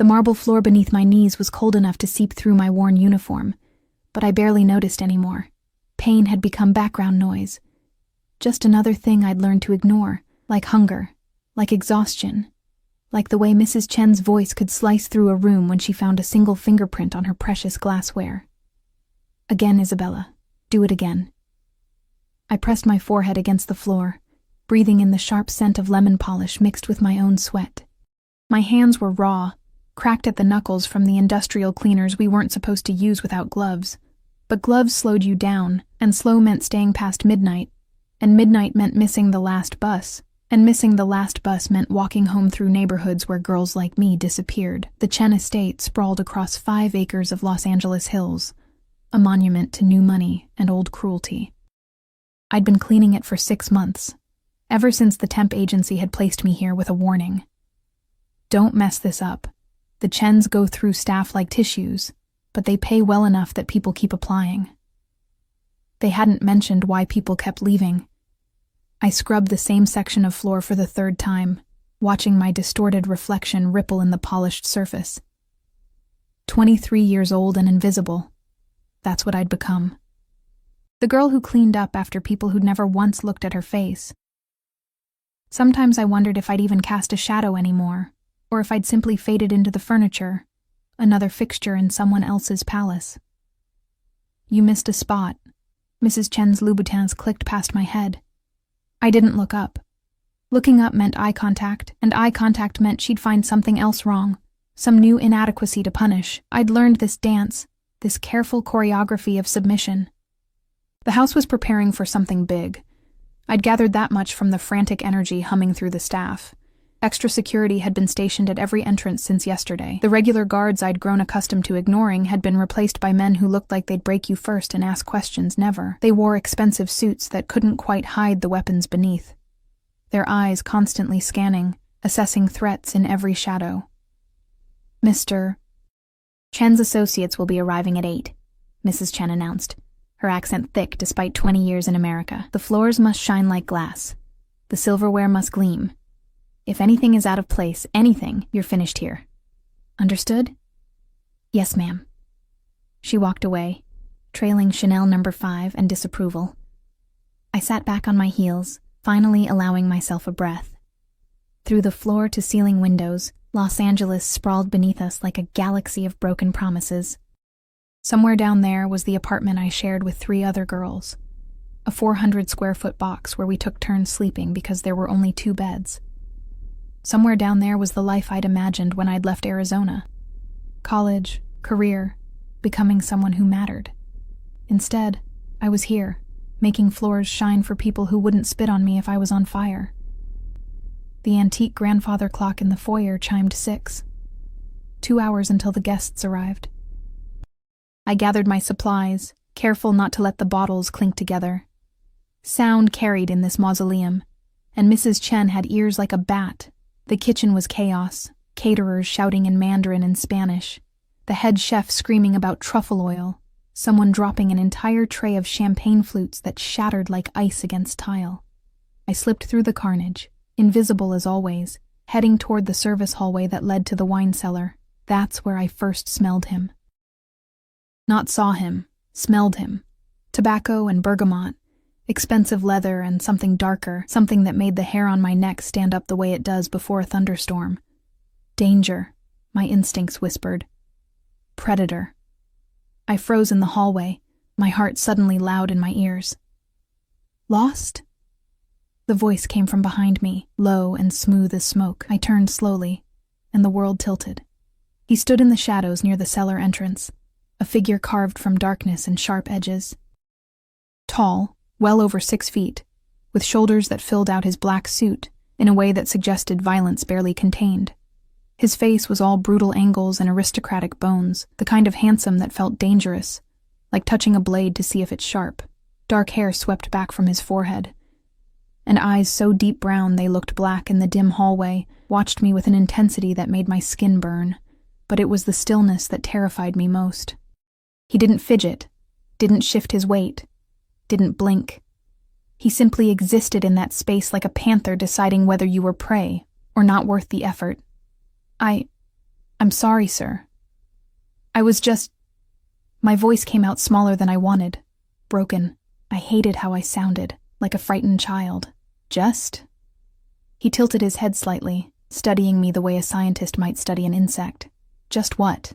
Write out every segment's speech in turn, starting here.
The marble floor beneath my knees was cold enough to seep through my worn uniform, but I barely noticed anymore. Pain had become background noise. Just another thing I'd learned to ignore, like hunger, like exhaustion, like the way Mrs. Chen's voice could slice through a room when she found a single fingerprint on her precious glassware. Again, Isabella. Do it again. I pressed my forehead against the floor, breathing in the sharp scent of lemon polish mixed with my own sweat. My hands were raw, cracked at the knuckles from the industrial cleaners we weren't supposed to use without gloves. But gloves slowed you down, and slow meant staying past midnight, and midnight meant missing the last bus, and missing the last bus meant walking home through neighborhoods where girls like me disappeared. The Chen estate sprawled across 5 acres of Los Angeles hills, a monument to new money and old cruelty. I'd been cleaning it for 6 months, ever since the temp agency had placed me here with a warning. Don't mess this up. The Chens go through staff like tissues, but they pay well enough that people keep applying. They hadn't mentioned why people kept leaving. I scrubbed the same section of floor for the 3rd time, watching my distorted reflection ripple in the polished surface. 23 years old and invisible. That's what I'd become. The girl who cleaned up after people who'd never once looked at her face. Sometimes I wondered if I'd even cast a shadow anymore, or if I'd simply faded into the furniture, another fixture in someone else's palace. You missed a spot. Mrs. Chen's Louboutins clicked past my head. I didn't look up. Looking up meant eye contact, and eye contact meant she'd find something else wrong, some new inadequacy to punish. I'd learned this dance, this careful choreography of submission. The house was preparing for something big. I'd gathered that much from the frantic energy humming through the staff. Extra security had been stationed at every entrance since yesterday. The regular guards I'd grown accustomed to ignoring had been replaced by men who looked like they'd break you first and ask questions never. They wore expensive suits that couldn't quite hide the weapons beneath, their eyes constantly scanning, assessing threats in every shadow. Mr. Chen's associates will be arriving at 8, Mrs. Chen announced, her accent thick despite 20 years in America. The floors must shine like glass. The silverware must gleam. If anything is out of place, anything, you're finished here. Understood? Yes, ma'am. She walked away, trailing Chanel No. 5 and disapproval. I sat back on my heels, finally allowing myself a breath. Through the floor-to-ceiling windows, Los Angeles sprawled beneath us like a galaxy of broken promises. Somewhere down there was the apartment I shared with 3 other girls, a 400-square-foot box where we took turns sleeping because there were only 2 beds. Somewhere down there was the life I'd imagined when I'd left Arizona. College, career, becoming someone who mattered. Instead, I was here, making floors shine for people who wouldn't spit on me if I was on fire. The antique grandfather clock in the foyer chimed 6. 2 hours until the guests arrived. I gathered my supplies, careful not to let the bottles clink together. Sound carried in this mausoleum, and Mrs. Chen had ears like a bat. The kitchen was chaos, caterers shouting in Mandarin and Spanish, the head chef screaming about truffle oil, someone dropping an entire tray of champagne flutes that shattered like ice against tile. I slipped through the carnage, invisible as always, heading toward the service hallway that led to the wine cellar. That's where I first smelled him. Not saw him, smelled him. Tobacco and bergamot, expensive leather and something darker, something that made the hair on my neck stand up the way it does before a thunderstorm. Danger, my instincts whispered. Predator. I froze in the hallway, my heart suddenly loud in my ears. Lost? The voice came from behind me, low and smooth as smoke. I turned slowly, and the world tilted. He stood in the shadows near the cellar entrance, a figure carved from darkness and sharp edges. Tall, well over 6 feet, with shoulders that filled out his black suit in a way that suggested violence barely contained. His face was all brutal angles and aristocratic bones, the kind of handsome that felt dangerous, like touching a blade to see if it's sharp. Dark hair swept back from his forehead, and eyes so deep brown they looked black in the dim hallway watched me with an intensity that made my skin burn, but it was the stillness that terrified me most. He didn't fidget, didn't shift his weight, didn't blink. He simply existed in that space like a panther deciding whether you were prey or not worth the effort. I I'm sorry, sir. I was just... My voice came out smaller than I wanted. Broken. I hated how I sounded, like a frightened child. Just? He tilted his head slightly, studying me the way a scientist might study an insect. Just what?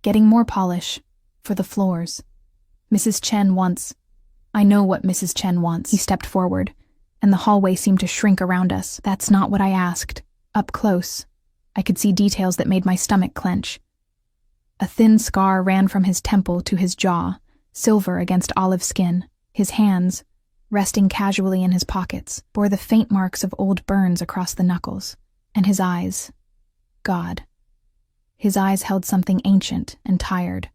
Getting more polish. For the floors. Mrs. Chen wants... I know what Mrs. Chen wants. He stepped forward, and the hallway seemed to shrink around us. That's not what I asked. Up close, I could see details that made my stomach clench. A thin scar ran from his temple to his jaw, silver against olive skin. His hands, resting casually in his pockets, bore the faint marks of old burns across the knuckles. And his eyes... God. His eyes held something ancient and tired,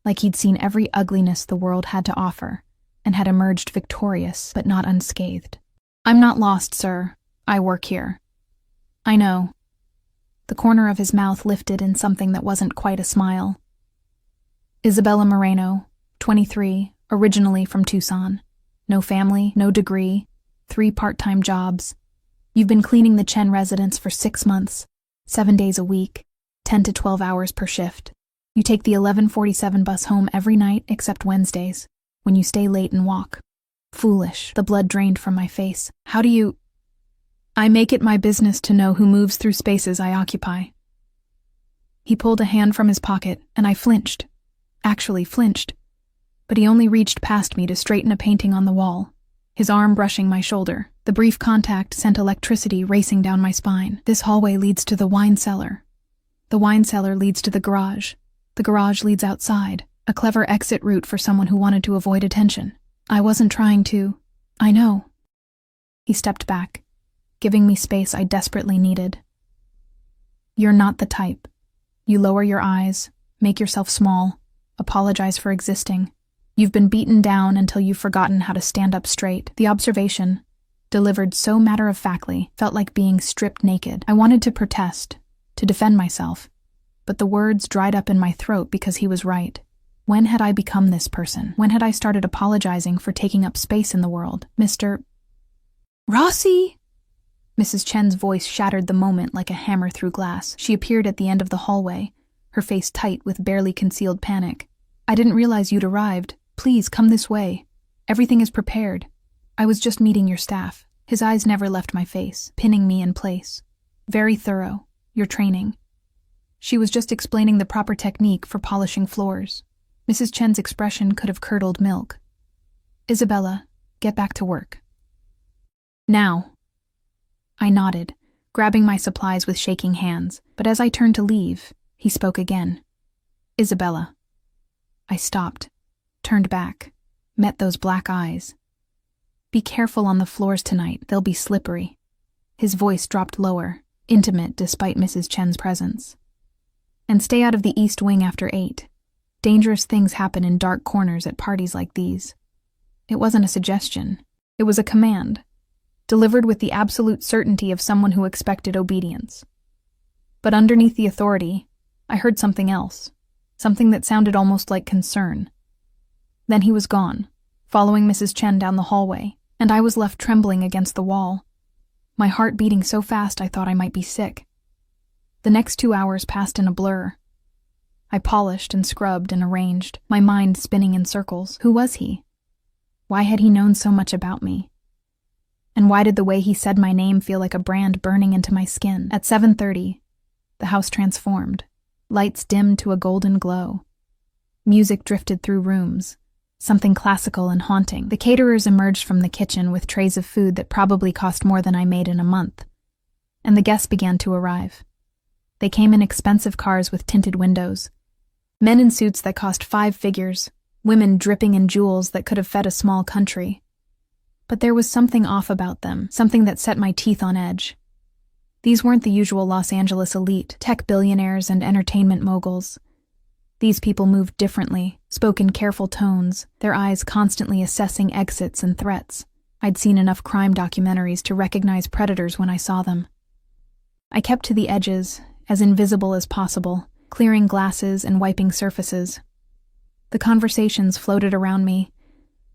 like he'd seen every ugliness the world had to offer, and had emerged victorious but not unscathed. I'm not lost, sir. I work here. I know. The corner of his mouth lifted in something that wasn't quite a smile. Isabella Moreno, 23, originally from Tucson. No family, no degree, 3 part-time jobs. You've been cleaning the Chen residence for 6 months, 7 days a week, 10 to 12 hours per shift. You take the 11:47 bus home every night except Wednesdays, when you stay late and walk. Foolish. The blood drained from my face. How do you... I make it my business to know who moves through spaces I occupy. He pulled a hand from his pocket, and I flinched. Actually flinched. But he only reached past me to straighten a painting on the wall, his arm brushing my shoulder. The brief contact sent electricity racing down my spine. This hallway leads to the wine cellar. The wine cellar leads to the garage. The garage leads outside. A clever exit route for someone who wanted to avoid attention. I wasn't trying to. I know. He stepped back, giving me space I desperately needed. You're not the type. You lower your eyes, make yourself small, apologize for existing. You've been beaten down until you've forgotten how to stand up straight. The observation, delivered so matter-of-factly, felt like being stripped naked. I wanted to protest, to defend myself, but the words dried up in my throat because he was right. When had I become this person? When had I started apologizing for taking up space in the world? Mr. Rossi! Mrs. Chen's voice shattered the moment like a hammer through glass. She appeared at the end of the hallway, her face tight with barely concealed panic. I didn't realize you'd arrived. Please, come this way. Everything is prepared. I was just meeting your staff. His eyes never left my face, pinning me in place. Very thorough. Your training. She was just explaining the proper technique for polishing floors. Mrs. Chen's expression could have curdled milk. Isabella, get back to work. Now. I nodded, grabbing my supplies with shaking hands, but as I turned to leave, he spoke again. Isabella. I stopped, turned back, met those black eyes. Be careful on the floors tonight, they'll be slippery. His voice dropped lower, intimate despite Mrs. Chen's presence. And stay out of the East Wing after 8. Dangerous things happen in dark corners at parties like these. It wasn't a suggestion. It was a command, delivered with the absolute certainty of someone who expected obedience. But underneath the authority, I heard something else, something that sounded almost like concern. Then he was gone, following Mrs. Chen down the hallway, and I was left trembling against the wall, my heart beating so fast I thought I might be sick. The next 2 hours passed in a blur. I polished and scrubbed and arranged, my mind spinning in circles. Who was he? Why had he known so much about me? And why did the way he said my name feel like a brand burning into my skin? At 7:30, the house transformed. Lights dimmed to a golden glow. Music drifted through rooms, something classical and haunting. The caterers emerged from the kitchen with trays of food that probably cost more than I made in a month. And the guests began to arrive. They came in expensive cars with tinted windows. Men in suits that cost 5 figures, women dripping in jewels that could have fed a small country. But there was something off about them, something that set my teeth on edge. These weren't the usual Los Angeles elite, tech billionaires and entertainment moguls. These people moved differently, spoke in careful tones, their eyes constantly assessing exits and threats. I'd seen enough crime documentaries to recognize predators when I saw them. I kept to the edges, as invisible as possible, clearing glasses and wiping surfaces. The conversations floated around me,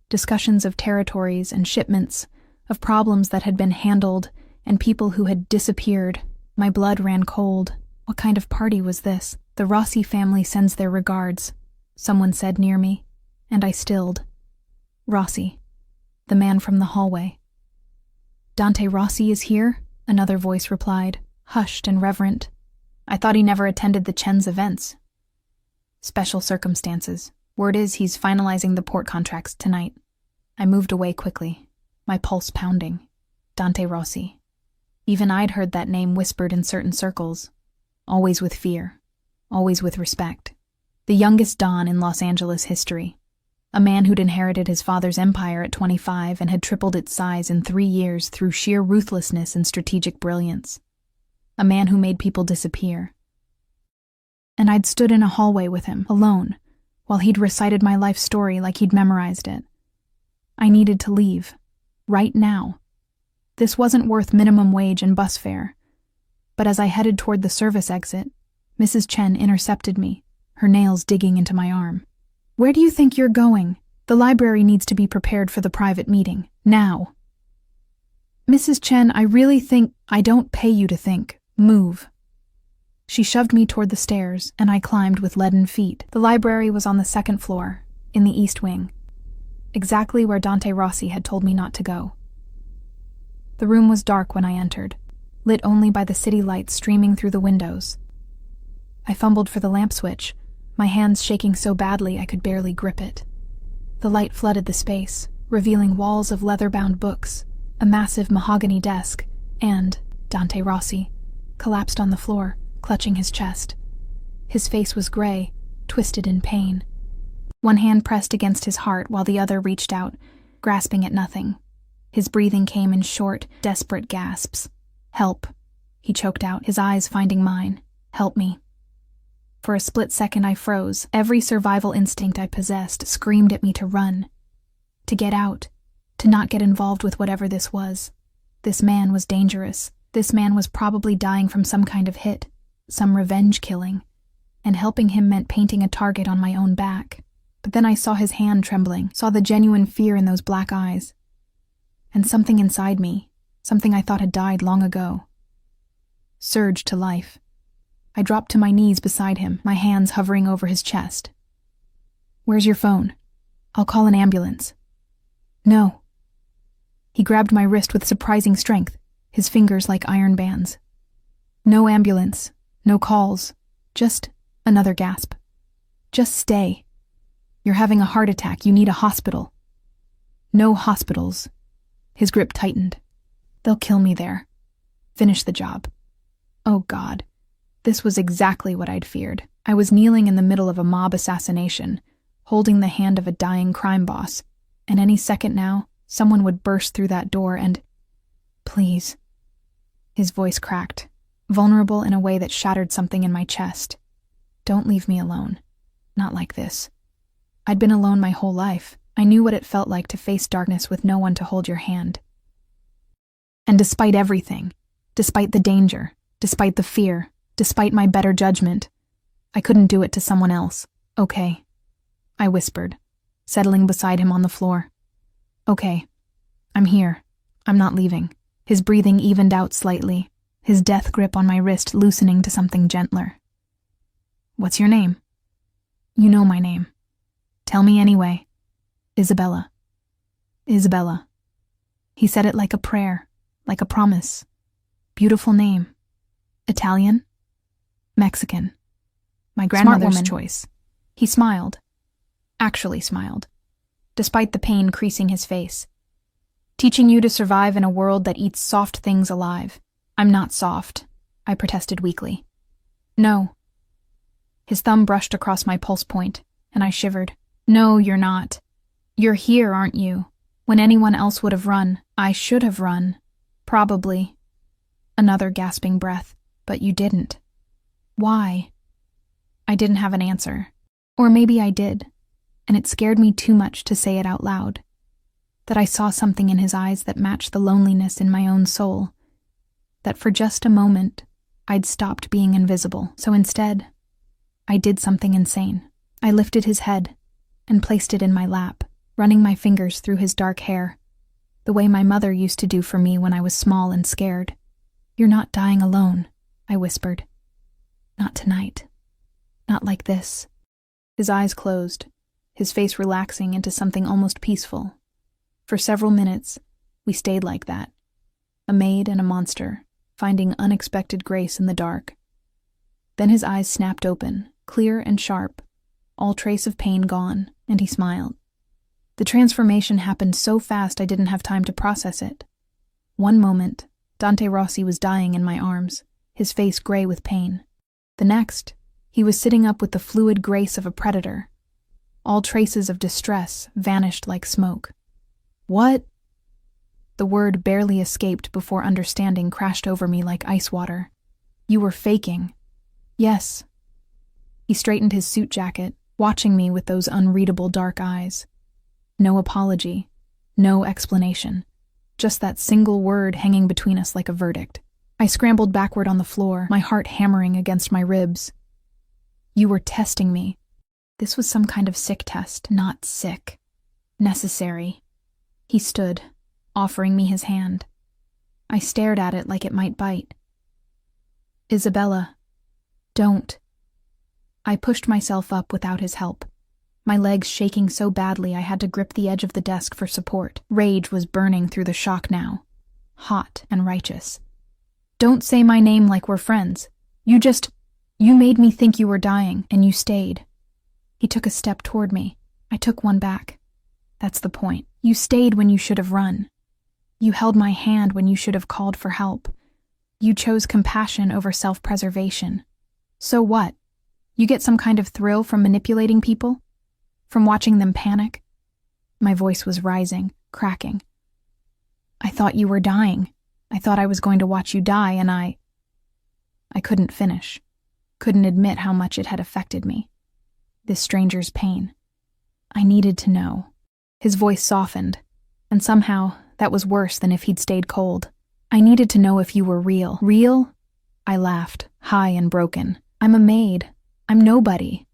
discussions of territories and shipments, of problems that had been handled and people who had disappeared. My blood ran cold, What kind of party was this? The Rossi family sends their regards, someone said near me, and I stilled. Rossi, the man from the hallway. Dante Rossi is here? Another voice replied, hushed and reverent. I thought he never attended the Chen's events. Special circumstances. Word is he's finalizing the port contracts tonight. I moved away quickly, my pulse pounding. Dante Rossi. Even I'd heard that name whispered in certain circles. Always with fear. Always with respect. The youngest Don in Los Angeles history. A man who'd inherited his father's empire at 25 and had tripled its size in 3 years through sheer ruthlessness and strategic brilliance. A man who made people disappear. And I'd stood in a hallway with him, alone, while he'd recited my life story like he'd memorized it. I needed to leave. Right now. This wasn't worth minimum wage and bus fare. But as I headed toward the service exit, Mrs. Chen intercepted me, her nails digging into my arm. Where do you think you're going? The library needs to be prepared for the private meeting. Now. Mrs. Chen, I really think I don't pay you to think. Move. She shoved me toward the stairs, and I climbed with leaden feet. The library was on the 2nd floor, in the east wing. Exactly where Dante Rossi had told me not to go. The room was dark when I entered, lit only by the city lights streaming through the windows. I fumbled for the lamp switch, my hands shaking so badly I could barely grip it. The light flooded the space, revealing walls of leather-bound books, a massive mahogany desk, and Dante Rossi, collapsed on the floor, clutching his chest. His face was gray, twisted in pain. One hand pressed against his heart while the other reached out, grasping at nothing. His breathing came in short, desperate gasps. Help, he choked out, his eyes finding mine. Help me. For a split second I froze. Every survival instinct I possessed screamed at me to run. To get out. To not get involved with whatever this was. This man was dangerous. This man was probably dying from some kind of hit. Some revenge killing. And helping him meant painting a target on my own back. But then I saw his hand trembling, saw the genuine fear in those black eyes. And something inside me, something I thought had died long ago, surged to life. I dropped to my knees beside him, my hands hovering over his chest. Where's your phone? I'll call an ambulance. No. He grabbed my wrist with surprising strength, his fingers like iron bands. No ambulance, no calls, just another gasp. Just stay. You're having a heart attack, you need a hospital. No hospitals. His grip tightened. They'll kill me there. Finish the job. Oh God. This was exactly what I'd feared. I was kneeling in the middle of a mob assassination, holding the hand of a dying crime boss, and any second now, someone would burst through that door and... Please. His voice cracked, vulnerable in a way that shattered something in my chest. Don't leave me alone. Not like this. I'd been alone my whole life. I knew what it felt like to face darkness with no one to hold your hand. And despite everything, despite the danger, despite the fear, despite my better judgment, I couldn't do it to someone else. Okay, I whispered, settling beside him on the floor. Okay, I'm here. I'm not leaving. His breathing evened out slightly, his death grip on my wrist loosening to something gentler. What's your name? You know my name. Tell me anyway. Isabella. Isabella. He said it like a prayer, like a promise. Beautiful name. Italian? Mexican. My grandmother's choice. He smiled. Actually smiled. Despite the pain creasing his face. Teaching you to survive in a world that eats soft things alive. I'm not soft, I protested weakly. No. His thumb brushed across my pulse point, and I shivered. No, you're not. You're here, aren't you? When anyone else would have run, I should have run. Probably. Another gasping breath, but you didn't. Why? I didn't have an answer. Or maybe I did, and it scared me too much to say it out loud. That I saw something in his eyes that matched the loneliness in my own soul. That for just a moment, I'd stopped being invisible. So instead, I did something insane. I lifted his head and placed it in my lap, running my fingers through his dark hair, the way my mother used to do for me when I was small and scared. You're not dying alone, I whispered. Not tonight. Not like this. His eyes closed, his face relaxing into something almost peaceful. For several minutes, we stayed like that, a maid and a monster, finding unexpected grace in the dark. Then his eyes snapped open, clear and sharp, all trace of pain gone, and he smiled. The transformation happened so fast I didn't have time to process it. One moment, Dante Rossi was dying in my arms, his face gray with pain. The next, he was sitting up with the fluid grace of a predator. All traces of distress vanished like smoke. What? The word barely escaped before understanding crashed over me like ice water. You were faking. Yes. He straightened his suit jacket, watching me with those unreadable dark eyes. No apology, no explanation. Just that single word hanging between us like a verdict. I scrambled backward on the floor, my heart hammering against my ribs. You were testing me. This was some kind of sick test, not sick. Necessary. He stood, offering me his hand. I stared at it like it might bite. Isabella, don't. I pushed myself up without his help, my legs shaking so badly I had to grip the edge of the desk for support. Rage was burning through the shock now, hot and righteous. Don't say my name like we're friends. You made me think you were dying, and you stayed. He took a step toward me. I took one back. That's the point. You stayed when you should have run. You held my hand when you should have called for help. You chose compassion over self-preservation. So what? You get some kind of thrill from manipulating people? From watching them panic? My voice was rising, cracking. I thought you were dying. I thought I was going to watch you die, and I couldn't finish. Couldn't admit how much it had affected me. This stranger's pain. I needed to know. His voice softened, and somehow that was worse than if he'd stayed cold. I needed to know if you were real. Real? I laughed, high and broken. I'm a maid. I'm nobody.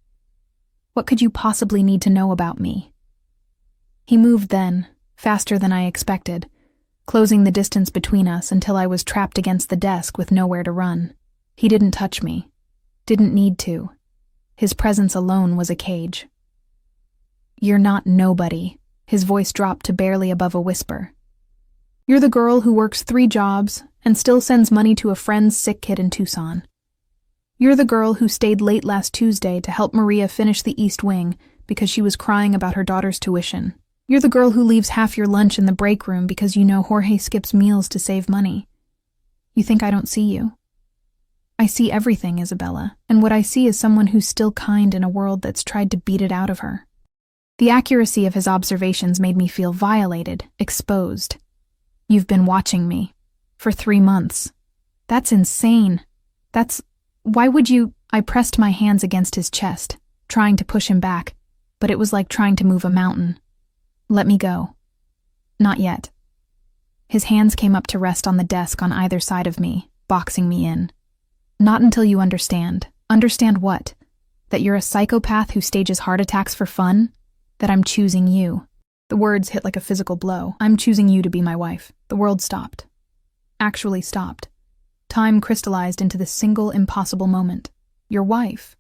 What could you possibly need to know about me? He moved then, faster than I expected, closing the distance between us until I was trapped against the desk with nowhere to run. He didn't touch me. Didn't need to. His presence alone was a cage. You're not nobody. His voice dropped to barely above a whisper. You're the girl who works 3 jobs and still sends money to a friend's sick kid in Tucson. You're the girl who stayed late last Tuesday to help Maria finish the East Wing because she was crying about her daughter's tuition. You're the girl who leaves half your lunch in the break room because you know Jorge skips meals to save money. You think I don't see you? I see everything, Isabella, and what I see is someone who's still kind in a world that's tried to beat it out of her. The accuracy of his observations made me feel violated, exposed. You've been watching me. For 3 months. That's insane. Why would you? I pressed my hands against his chest, trying to push him back, but it was like trying to move a mountain. Let me go. Not yet. His hands came up to rest on the desk on either side of me, boxing me in. Not until you understand. Understand what? That you're a psychopath who stages heart attacks for fun? That I'm choosing you. The words hit like a physical blow. I'm choosing you to be my wife. The world stopped. Actually stopped. Time crystallized into this single impossible moment. Your wife,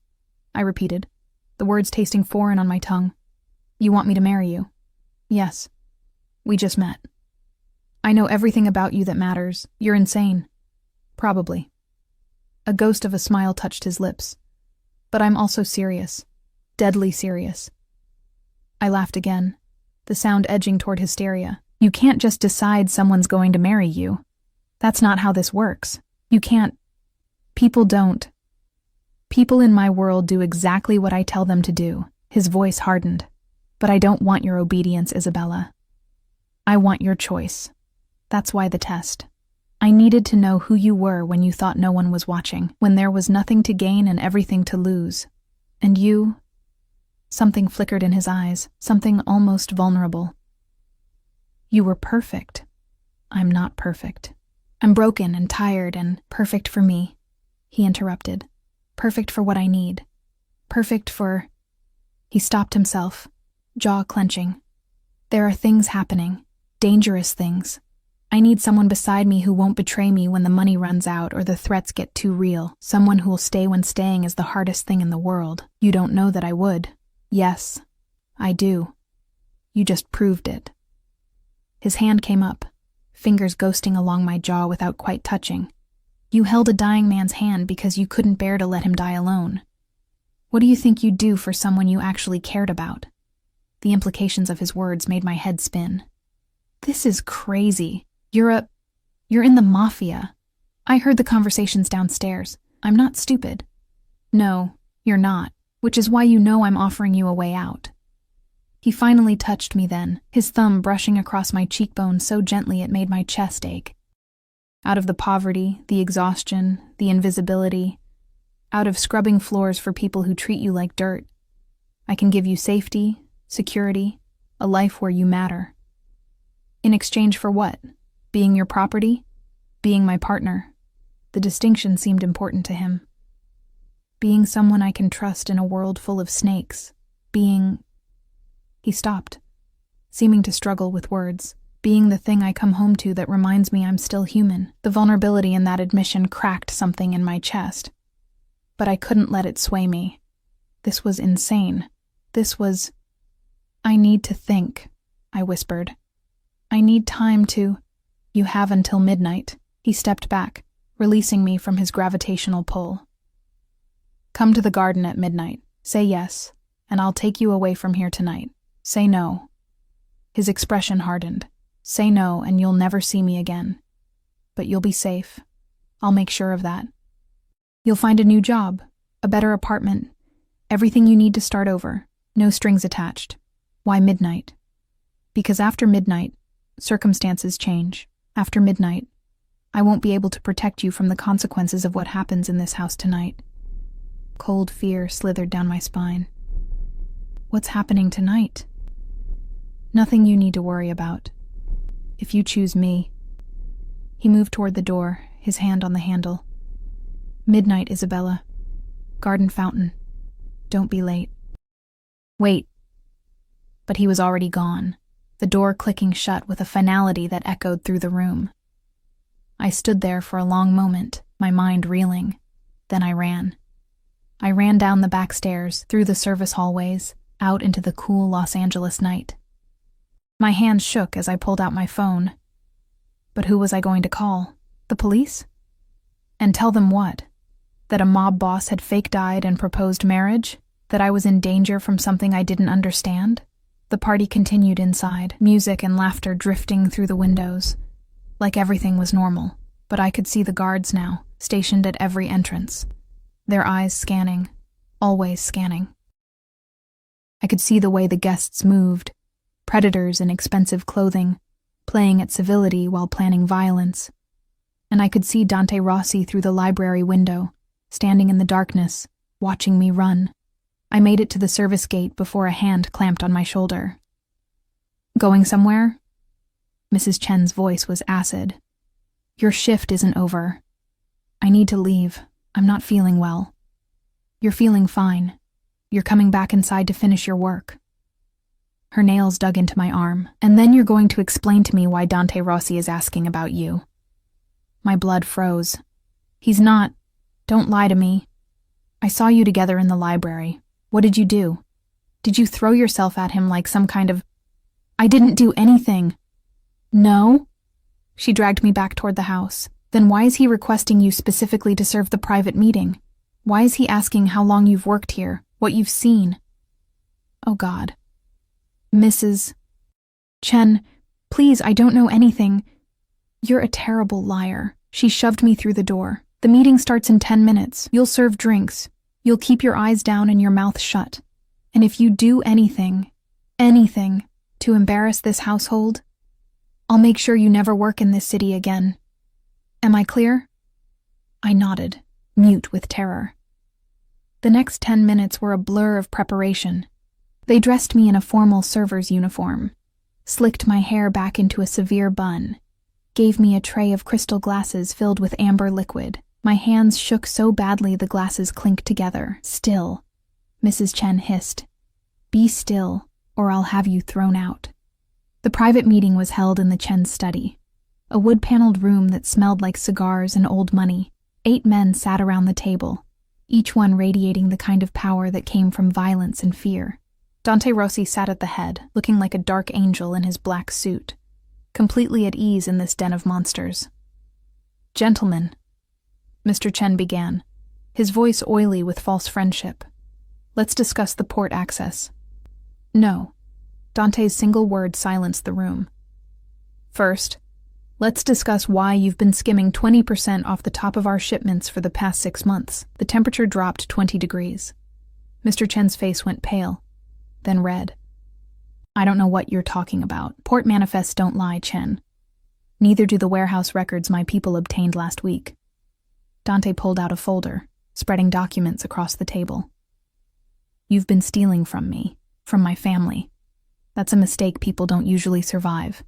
I repeated, the words tasting foreign on my tongue. You want me to marry you? Yes. We just met. I know everything about you that matters. You're insane. Probably. A ghost of a smile touched his lips. But I'm also serious. Deadly serious. I laughed again, the sound edging toward hysteria. You can't just decide someone's going to marry you. That's not how this works. You can't. People don't. People in my world do exactly what I tell them to do. His voice hardened. But I don't want your obedience, Isabella. I want your choice. That's why the test. I needed to know who you were when you thought no one was watching, when there was nothing to gain and everything to lose. And you? Something flickered in his eyes, something almost vulnerable. You were perfect. I'm not perfect. I'm broken and tired and perfect for me, he interrupted. Perfect for what I need. Perfect for... He stopped himself, jaw clenching. There are things happening, dangerous things. I need someone beside me who won't betray me when the money runs out or the threats get too real. Someone who'll stay when staying is the hardest thing in the world. You don't know that I would. Yes, I do. You just proved it. His hand came up, fingers ghosting along my jaw without quite touching. You held a dying man's hand because you couldn't bear to let him die alone. What do you think you'd do for someone you actually cared about? The implications of his words made my head spin. This is crazy. You're in the Mafia. I heard the conversations downstairs. I'm not stupid. No, you're not, which is why you know I'm offering you a way out. He finally touched me then, his thumb brushing across my cheekbone so gently it made my chest ache. Out of the poverty, the exhaustion, the invisibility, out of scrubbing floors for people who treat you like dirt, I can give you safety, security, a life where you matter. In exchange for what? Being your property? Being my partner? The distinction seemed important to him. Being someone I can trust in a world full of snakes. Being... He stopped, seeming to struggle with words. Being the thing I come home to that reminds me I'm still human. The vulnerability in that admission cracked something in my chest. But I couldn't let it sway me. This was insane. This was... I need to think, I whispered. I need time to... You have until midnight. He stepped back, releasing me from his gravitational pull. Come to the garden at midnight. Say yes, and I'll take you away from here tonight. Say no. His expression hardened. Say no, and you'll never see me again. But you'll be safe. I'll make sure of that. You'll find a new job, a better apartment, everything you need to start over, no strings attached. Why midnight? Because after midnight, circumstances change. After midnight, I won't be able to protect you from the consequences of what happens in this house tonight. Cold fear slithered down my spine. What's happening tonight? Nothing you need to worry about. If you choose me. He moved toward the door, his hand on the handle. Midnight, Isabella. Garden fountain. Don't be late. Wait. But he was already gone, the door clicking shut with a finality that echoed through the room. I stood there for a long moment, my mind reeling. Then I ran. I ran down the back stairs, through the service hallways, out into the cool Los Angeles night. My hands shook as I pulled out my phone. But who was I going to call? The police? And tell them what? That a mob boss had fake-died and proposed marriage? That I was in danger from something I didn't understand? The party continued inside, music and laughter drifting through the windows. Like everything was normal, but I could see the guards now, stationed at every entrance. Their eyes scanning, always scanning. I could see the way the guests moved, predators in expensive clothing, playing at civility while planning violence. And I could see Dante Rossi through the library window, standing in the darkness, watching me run. I made it to the service gate before a hand clamped on my shoulder. Going somewhere? Mrs. Chen's voice was acid. Your shift isn't over. I need to leave. I'm not feeling well. You're feeling fine. You're coming back inside to finish your work. Her nails dug into my arm. And then you're going to explain to me why Dante Rossi is asking about you. My blood froze. He's not. Don't lie to me. I saw you together in the library. What did you do? Did you throw yourself at him like some kind of... I didn't do anything. No? She dragged me back toward the house. Then why is he requesting you specifically to serve the private meeting? Why is he asking how long you've worked here, what you've seen? Oh God. Mrs. Chen, please, I don't know anything. You're a terrible liar. She shoved me through the door. The meeting starts in 10 minutes. You'll serve drinks. You'll keep your eyes down and your mouth shut. And if you do anything to embarrass this household, I'll make sure you never work in this city again. Am I clear? I nodded, mute with terror. The next 10 minutes were a blur of preparation. They dressed me in a formal server's uniform, slicked my hair back into a severe bun, gave me a tray of crystal glasses filled with amber liquid. My hands shook so badly the glasses clinked together. Still, Mrs. Chen hissed. Be still, or I'll have you thrown out. The private meeting was held in the Chen's study. A wood-paneled room that smelled like cigars and old money. 8 men sat around the table, each one radiating the kind of power that came from violence and fear. Dante Rossi sat at the head, looking like a dark angel in his black suit, completely at ease in this den of monsters. "Gentlemen," Mr. Chen began, his voice oily with false friendship. "Let's discuss the port access." "No." Dante's single word silenced the room. "First, let's discuss why you've been skimming 20% off the top of our shipments for the past 6 months. The temperature dropped 20 degrees. Mr. Chen's face went pale, then red. "I don't know what you're talking about. Port manifests don't lie, Chen. Neither do the warehouse records my people obtained last week." Dante pulled out a folder, spreading documents across the table. "You've been stealing from me, from my family. That's a mistake people don't usually survive."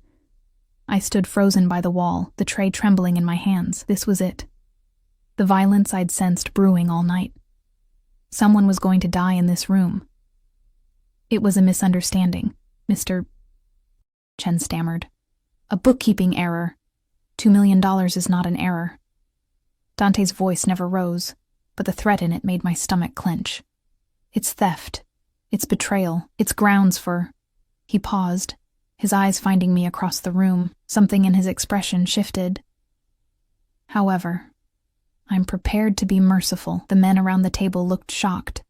I stood frozen by the wall, the tray trembling in my hands. This was it. The violence I'd sensed brewing all night. Someone was going to die in this room. "It was a misunderstanding, Mr. Chen stammered. "A bookkeeping error. $2 million is not an error." Dante's voice never rose, but the threat in it made my stomach clench. "It's theft. It's betrayal. It's grounds for—" He paused, his eyes finding me across the room. Something in his expression shifted. "However, I'm prepared to be merciful." The men around the table looked shocked.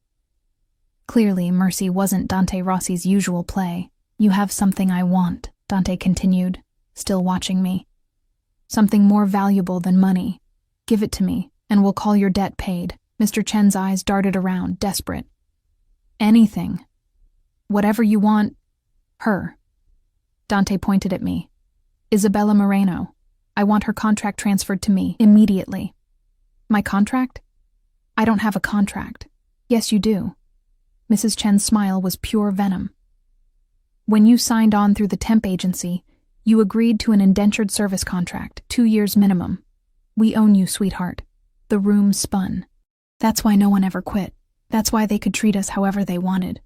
Clearly, mercy wasn't Dante Rossi's usual play. "You have something I want," Dante continued, still watching me. "Something more valuable than money. Give it to me, and we'll call your debt paid." Mr. Chen's eyes darted around, desperate. "Anything. Whatever you want. Her." Dante pointed at me. "Isabella Moreno. I want her contract transferred to me, immediately." "My contract? I don't have a contract." "Yes, you do." Mrs. Chen's smile was pure venom. "When you signed on through the temp agency, you agreed to an indentured service contract, 2 years minimum. We own you, sweetheart." The room spun. That's why no one ever quit. That's why they could treat us however they wanted.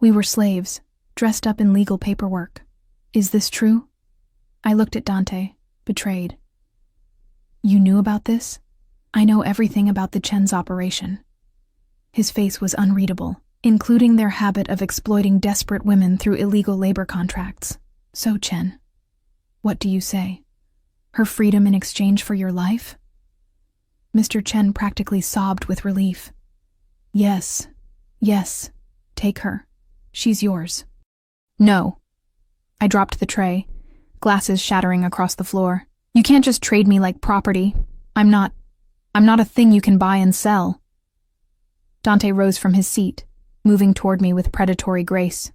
We were slaves, dressed up in legal paperwork. Is this true? I looked at Dante, betrayed. "You knew about this?" "I know everything about the Chen's operation." His face was unreadable, including their habit of exploiting desperate women through illegal labor contracts. "So, Chen, what do you say? Her freedom in exchange for your life?" Mr. Chen practically sobbed with relief. Yes, take her. She's yours." "No." I dropped the tray, glasses shattering across the floor. "You can't just trade me like property. I'm not a thing you can buy and sell." Dante rose from his seat, moving toward me with predatory grace.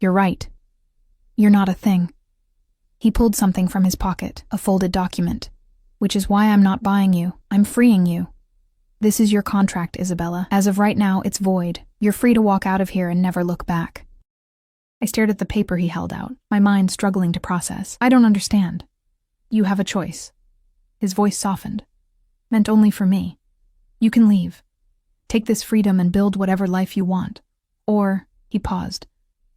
"You're right. You're not a thing." He pulled something from his pocket, a folded document. "Which is why I'm not buying you. I'm freeing you. This is your contract, Isabella. As of right now, it's void. You're free to walk out of here and never look back." I stared at the paper he held out, my mind struggling to process. "I don't understand." "You have a choice." His voice softened. "Meant only for me. You can leave. Take this freedom and build whatever life you want. Or," he paused,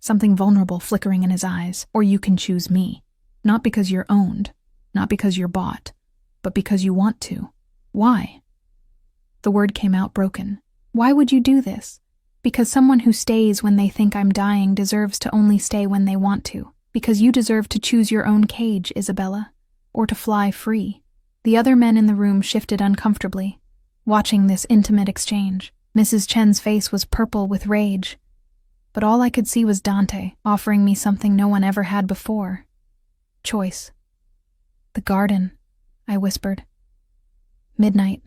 something vulnerable flickering in his eyes, "or you can choose me. Not because you're owned, not because you're bought, but because you want to. Why?" The word came out broken. "Why would you do this? Because someone who stays when they think I'm dying deserves to only stay when they want to. Because you deserve to choose your own cage, Isabella, or to fly free." The other men in the room shifted uncomfortably, watching this intimate exchange. Mrs. Chen's face was purple with rage, but all I could see was Dante offering me something no one ever had before. Choice. "The garden," I whispered. "Midnight."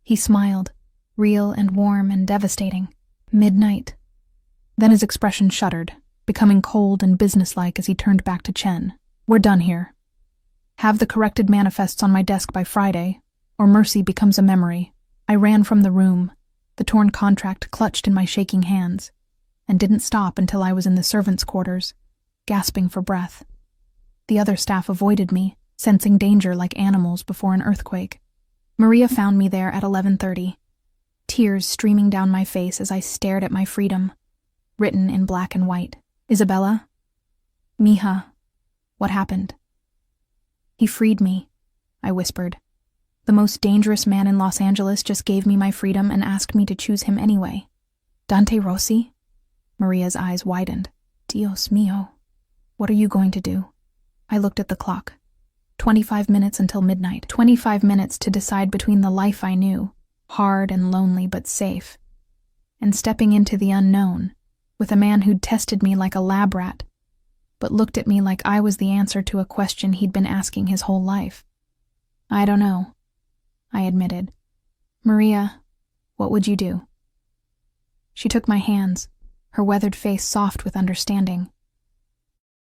He smiled, real and warm and devastating. "Midnight." Then his expression shuddered, becoming cold and businesslike as he turned back to Chen. "We're done here. Have the corrected manifests on my desk by Friday, or mercy becomes a memory." I ran from the room, the torn contract clutched in my shaking hands, and didn't stop until I was in the servants' quarters, gasping for breath. The other staff avoided me, sensing danger like animals before an earthquake. Maria found me there at 11:30, tears streaming down my face as I stared at my freedom, written in black and white. "Isabella? Mija, what happened?" He freed me, I whispered. The most dangerous man in Los Angeles just gave me my freedom and asked me to choose him anyway. Dante Rossi? Maria's eyes widened. Dios mío. What are you going to do? I looked at the clock. 25 minutes until midnight. 25 minutes to decide between the life I knew, hard and lonely but safe, and stepping into the unknown, with a man who'd tested me like a lab rat, but looked at me like I was the answer to a question he'd been asking his whole life. I don't know, I admitted. Maria, what would you do? She took my hands, her weathered face soft with understanding.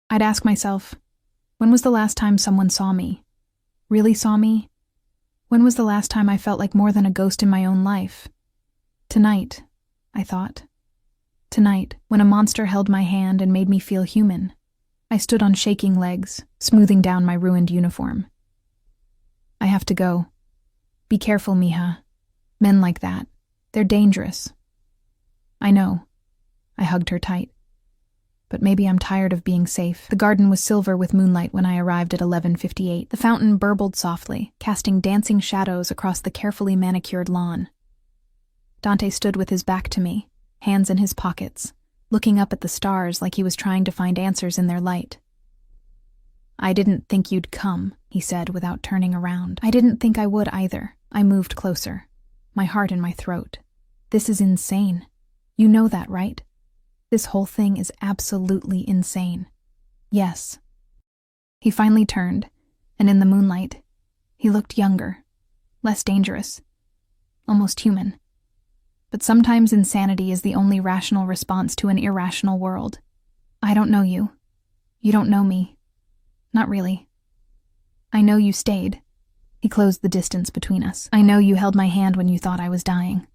I'd ask myself, when was the last time someone saw me? Really saw me? When was the last time I felt like more than a ghost in my own life? Tonight, I thought. Tonight, when a monster held my hand and made me feel human. I stood on shaking legs, smoothing down my ruined uniform. I have to go. Be careful, mija. Men like that, they're dangerous. I know. I hugged her tight. But maybe I'm tired of being safe. The garden was silver with moonlight when I arrived at 11:58. The fountain burbled softly, casting dancing shadows across the carefully manicured lawn. Dante stood with his back to me, hands in his pockets, looking up at the stars like he was trying to find answers in their light. I didn't think you'd come, he said without turning around. I didn't think I would either. I moved closer, my heart in my throat. This is insane. You know that, right? This whole thing is absolutely insane. Yes. He finally turned, and in the moonlight, he looked younger, less dangerous, almost human. But sometimes insanity is the only rational response to an irrational world. I don't know you. You don't know me. Not really. I know you stayed. He closed the distance between us. I know you held my hand when you thought I was dying.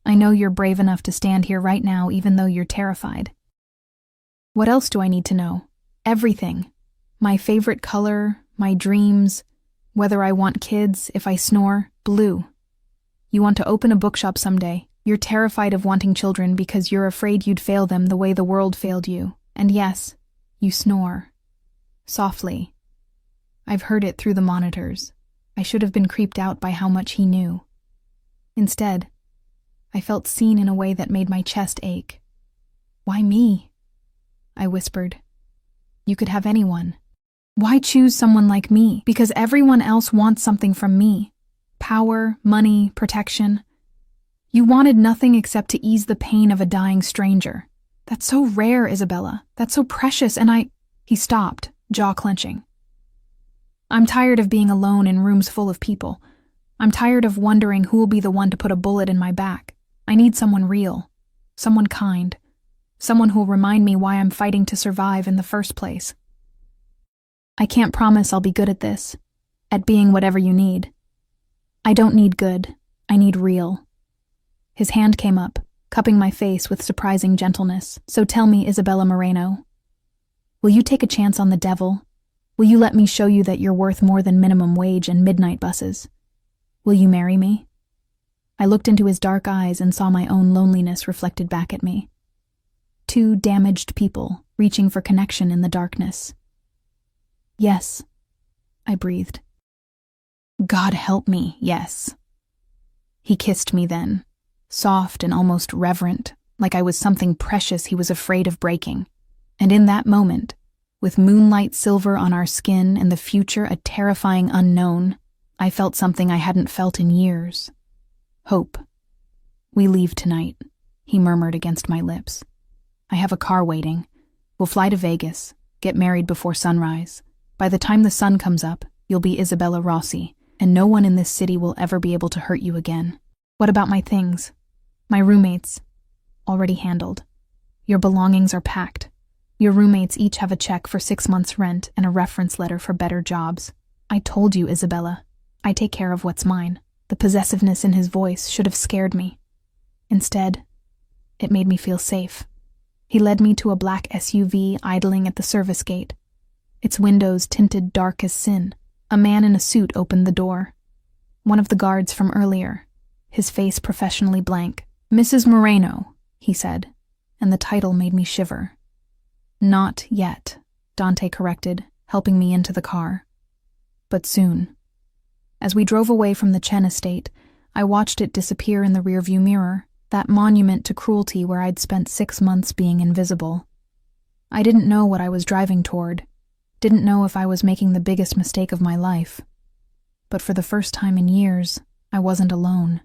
I know you're brave enough to stand here right now even though you're terrified. What else do I need to know? Everything. My favorite color, my dreams, whether I want kids, if I snore, blue. You want to open a bookshop someday. You're terrified of wanting children because you're afraid you'd fail them the way the world failed you. And yes, you snore. Softly. I've heard it through the monitors. I should have been creeped out by how much he knew. Instead, I felt seen in a way that made my chest ache. Why me? I whispered. You could have anyone. Why choose someone like me? Because everyone else wants something from me. Power, money, protection. You wanted nothing except to ease the pain of a dying stranger. That's so rare, Isabella. That's so precious, and He stopped, jaw clenching. I'm tired of being alone in rooms full of people. I'm tired of wondering who will be the one to put a bullet in my back. I need someone real, someone kind, someone who'll remind me why I'm fighting to survive in the first place. I can't promise I'll be good at this, at being whatever you need. I don't need good, I need real. His hand came up, cupping my face with surprising gentleness. So tell me, Isabella Moreno, will you take a chance on the devil? Will you let me show you that you're worth more than minimum wage and midnight buses? Will you marry me? I looked into his dark eyes and saw my own loneliness reflected back at me. Two damaged people reaching for connection in the darkness. Yes, I breathed. God help me, yes. He kissed me then, soft and almost reverent, like I was something precious he was afraid of breaking. And in that moment, with moonlight silver on our skin and the future a terrifying unknown, I felt something I hadn't felt in years. Hope. We leave tonight, he murmured against my lips. I have a car waiting. We'll fly to Vegas, get married before sunrise. By the time the sun comes up, you'll be Isabella Rossi, and no one in this city will ever be able to hurt you again. What about my things? My roommates? Already handled. Your belongings are packed. Your roommates each have a check for 6 months' rent and a reference letter for better jobs. I told you, Isabella. I take care of what's mine. The possessiveness in his voice should have scared me. Instead, it made me feel safe. He led me to a black SUV idling at the service gate. Its windows tinted dark as sin. A man in a suit opened the door. One of the guards from earlier, his face professionally blank. Mrs. Moreno, he said, and the title made me shiver. Not yet, Dante corrected, helping me into the car. But soon. As we drove away from the Chen estate, I watched it disappear in the rearview mirror, that monument to cruelty where I'd spent 6 months being invisible. I didn't know what I was driving toward, didn't know if I was making the biggest mistake of my life. But for the first time in years, I wasn't alone,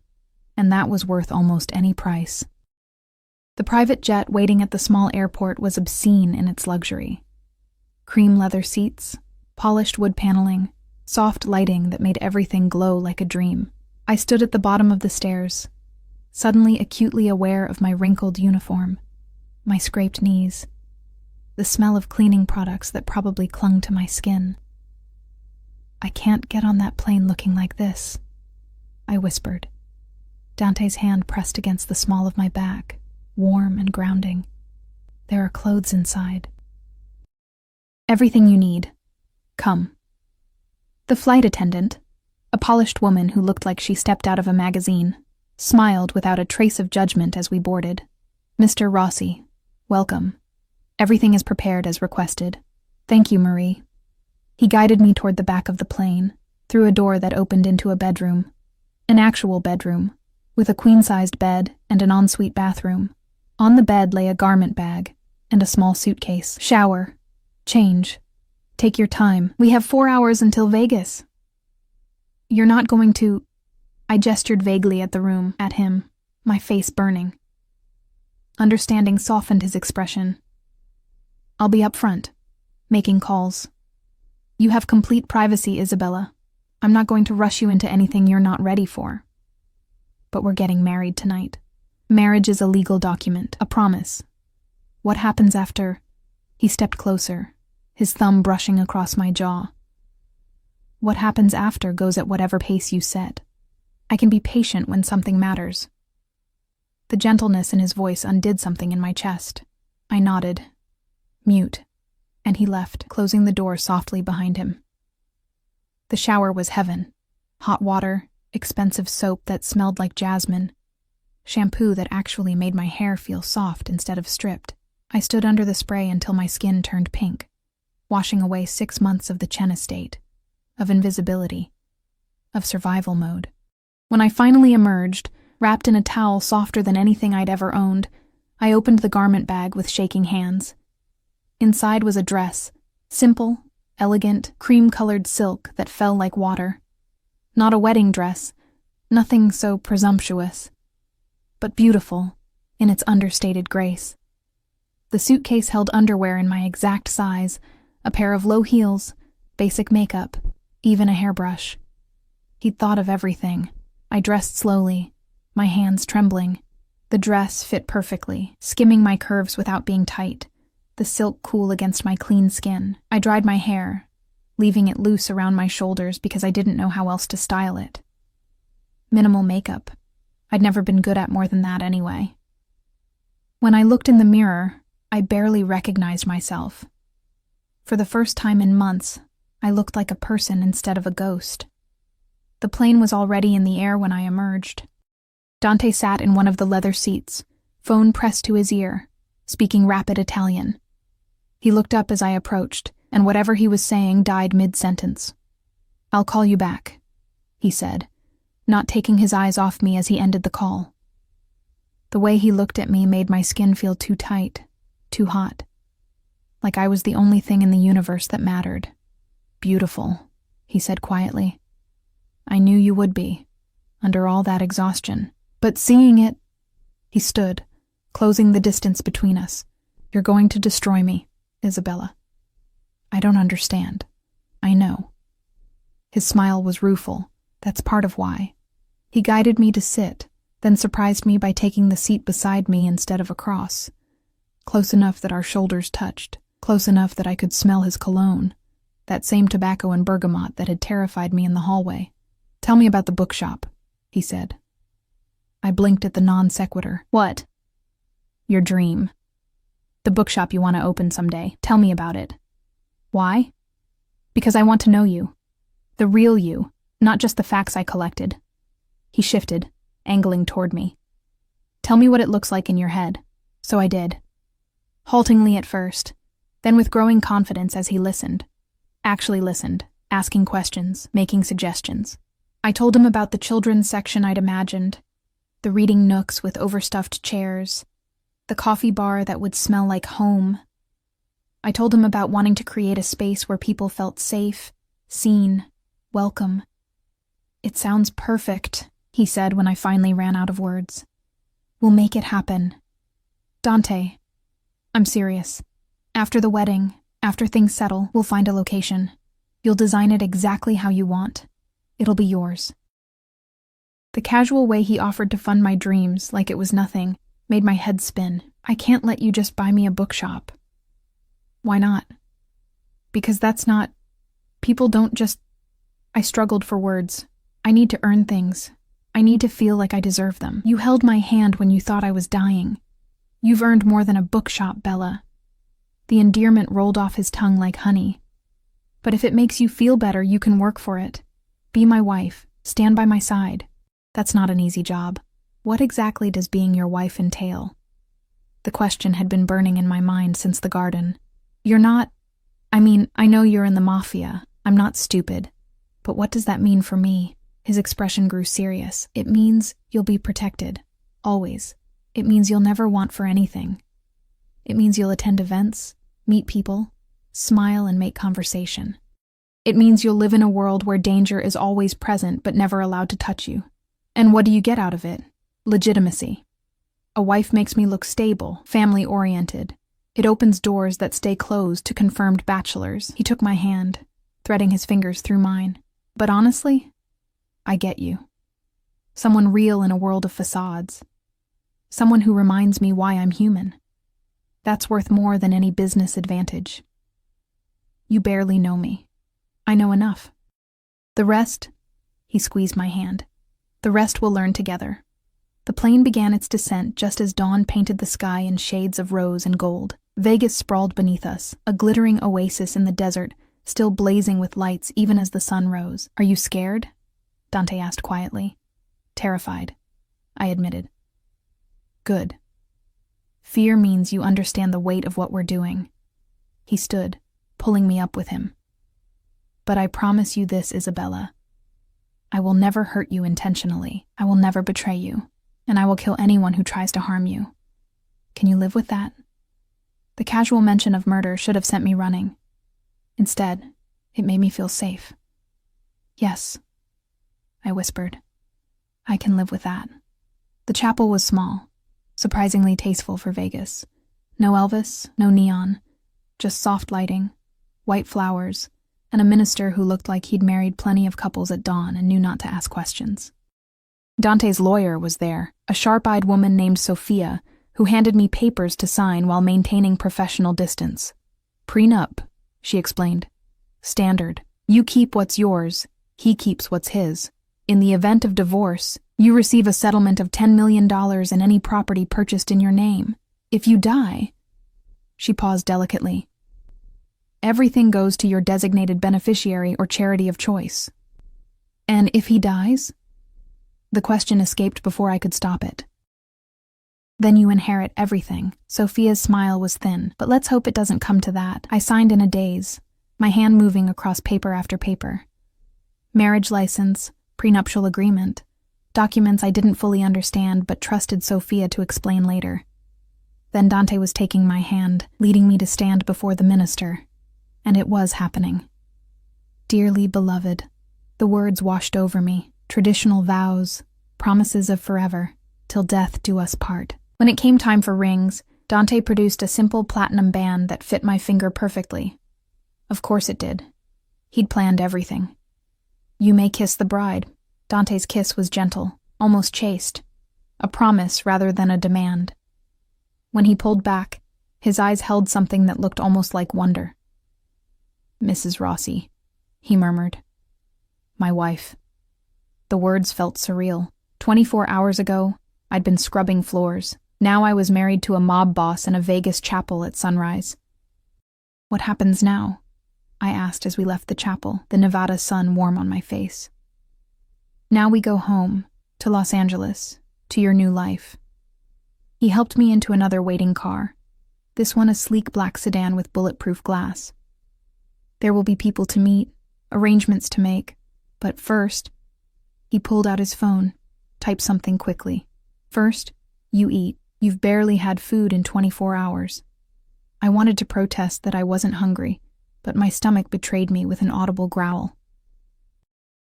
and that was worth almost any price. The private jet waiting at the small airport was obscene in its luxury. Cream leather seats, polished wood paneling, soft lighting that made everything glow like a dream. I stood at the bottom of the stairs, suddenly acutely aware of my wrinkled uniform, my scraped knees, the smell of cleaning products that probably clung to my skin. "I can't get on that plane looking like this," I whispered. Dante's hand pressed against the small of my back, warm and grounding. "There are clothes inside." "Everything you need. Come." The flight attendant, a polished woman who looked like she stepped out of a magazine, smiled without a trace of judgment as we boarded. "Mr. Rossi, welcome. Everything is prepared as requested. Thank you, Marie." He guided me toward the back of the plane, through a door that opened into a bedroom. An actual bedroom, with a queen-sized bed and an ensuite bathroom. On the bed lay a garment bag and a small suitcase. "Shower. Change. Take your time. We have 4 hours until Vegas." "You're not going to—" I gestured vaguely at the room, at him, my face burning. Understanding softened his expression. "I'll be up front, making calls. You have complete privacy, Isabella. I'm not going to rush you into anything you're not ready for. But we're getting married tonight. Marriage is a legal document, a promise. What happens after—" He stepped closer, his thumb brushing across my jaw. "What happens after goes at whatever pace you set. I can be patient when something matters." The gentleness in his voice undid something in my chest. I nodded, mute, and he left, closing the door softly behind him. The shower was heaven. Hot water, expensive soap that smelled like jasmine, shampoo that actually made my hair feel soft instead of stripped. I stood under the spray until my skin turned pink, washing away 6 months of the Chen estate, of invisibility, of survival mode. When I finally emerged, wrapped in a towel softer than anything I'd ever owned, I opened the garment bag with shaking hands. Inside was a dress, simple, elegant, cream-colored silk that fell like water. Not a wedding dress, nothing so presumptuous, but beautiful in its understated grace. The suitcase held underwear in my exact size, a pair of low heels, basic makeup, even a hairbrush. He'd thought of everything. I dressed slowly, my hands trembling. The dress fit perfectly, skimming my curves without being tight, the silk cool against my clean skin. I dried my hair, leaving it loose around my shoulders because I didn't know how else to style it. Minimal makeup. I'd never been good at more than that anyway. When I looked in the mirror, I barely recognized myself. For the first time in months, I looked like a person instead of a ghost. The plane was already in the air when I emerged. Dante sat in one of the leather seats, phone pressed to his ear, speaking rapid Italian. He looked up as I approached, and whatever he was saying died mid-sentence. "I'll call you back," he said, not taking his eyes off me as he ended the call. The way he looked at me made my skin feel too tight, too hot. Like I was the only thing in the universe that mattered. "Beautiful," he said quietly. "I knew you would be, under all that exhaustion. But seeing it—" He stood, closing the distance between us. "You're going to destroy me, Isabella. I don't understand. I know." His smile was rueful. That's part of why. He guided me to sit, then surprised me by taking the seat beside me instead of across. Close enough that our shoulders touched, close enough that I could smell his cologne, that same tobacco and bergamot that had terrified me in the hallway. "Tell me about the bookshop," he said. I blinked at the non-sequitur. "What?" "Your dream. The bookshop you want to open someday. Tell me about it." "Why?" "Because I want to know you. The real you, not just the facts I collected." He shifted, angling toward me. "Tell me what it looks like in your head." So I did. Haltingly at first, then with growing confidence as he listened. Actually listened, asking questions, making suggestions. I told him about the children's section I'd imagined, the reading nooks with overstuffed chairs, the coffee bar that would smell like home. I told him about wanting to create a space where people felt safe, seen, welcome. "It sounds perfect," he said when I finally ran out of words. "We'll make it happen. Dante, I'm serious. After the wedding, after things settle, we'll find a location. You'll design it exactly how you want. It'll be yours." The casual way he offered to fund my dreams, like it was nothing, made my head spin. "I can't let you just buy me a bookshop." "Why not?" "Because that's not... People don't just..." I struggled for words. "I need to earn things. I need to feel like I deserve them. You held my hand when you thought I was dying. You've earned more than a bookshop, Bella." The endearment rolled off his tongue like honey. "But if it makes you feel better, you can work for it. Be my wife. Stand by my side. That's not an easy job. What exactly does being your wife entail?" The question had been burning in my mind since the garden. "You're not... I know you're in the Mafia. I'm not stupid. But what does that mean for me?" His expression grew serious. "It means you'll be protected. Always. It means you'll never want for anything. It means you'll attend events, meet people, smile and make conversation. It means you'll live in a world where danger is always present but never allowed to touch you. And what do you get out of it? Legitimacy. A wife makes me look stable, family-oriented. It opens doors that stay closed to confirmed bachelors." He took my hand, threading his fingers through mine. "But honestly, I get you. Someone real in a world of facades. Someone who reminds me why I'm human. That's worth more than any business advantage. You barely know me. I know enough. The rest," he squeezed my hand, "the rest we'll learn together." The plane began its descent just as dawn painted the sky in shades of rose and gold. Vegas sprawled beneath us, a glittering oasis in the desert, still blazing with lights even as the sun rose. "Are you scared?" Dante asked quietly. "Terrified," I admitted. "Good. Fear means you understand the weight of what we're doing." He stood, pulling me up with him. "But I promise you this, Isabella. I will never hurt you intentionally. I will never betray you. And I will kill anyone who tries to harm you. Can you live with that?" The casual mention of murder should have sent me running. Instead, it made me feel safe. "Yes," I whispered. "I can live with that." The chapel was small, surprisingly tasteful for Vegas. No Elvis, no neon, just soft lighting, white flowers, and a minister who looked like he'd married plenty of couples at dawn and knew not to ask questions. Dante's lawyer was there, a sharp-eyed woman named Sophia, who handed me papers to sign while maintaining professional distance. "Prenup," she explained. "Standard. You keep what's yours, he keeps what's his. In the event of divorce, you receive a settlement of $10 million and any property purchased in your name. If you die..." She paused delicately. "Everything goes to your designated beneficiary or charity of choice." "And if he dies?" The question escaped before I could stop it. "Then you inherit everything." Sophia's smile was thin, but let's hope it doesn't come to that. I signed in a daze, my hand moving across paper after paper. Marriage license, prenuptial agreement, documents I didn't fully understand but trusted Sophia to explain later. Then Dante was taking my hand, leading me to stand before the minister. And it was happening. "Dearly beloved," the words washed over me. Traditional vows, promises of forever, till death do us part. When it came time for rings, Dante produced a simple platinum band that fit my finger perfectly. Of course it did. He'd planned everything. "You may kiss the bride." Dante's kiss was gentle, almost chaste, a promise rather than a demand. When he pulled back, his eyes held something that looked almost like wonder. "Mrs. Rossi," he murmured. "My wife." The words felt surreal. 24 hours ago, I'd been scrubbing floors. Now I was married to a mob boss in a Vegas chapel at sunrise. "What happens now?" I asked as we left the chapel, the Nevada sun warm on my face. "Now we go home, to Los Angeles, to your new life." He helped me into another waiting car, this one a sleek black sedan with bulletproof glass. "There will be people to meet, arrangements to make. But first, he pulled out his phone, typed something quickly. First, you eat. You've barely had food in 24 hours. I wanted to protest that I wasn't hungry, but my stomach betrayed me with an audible growl.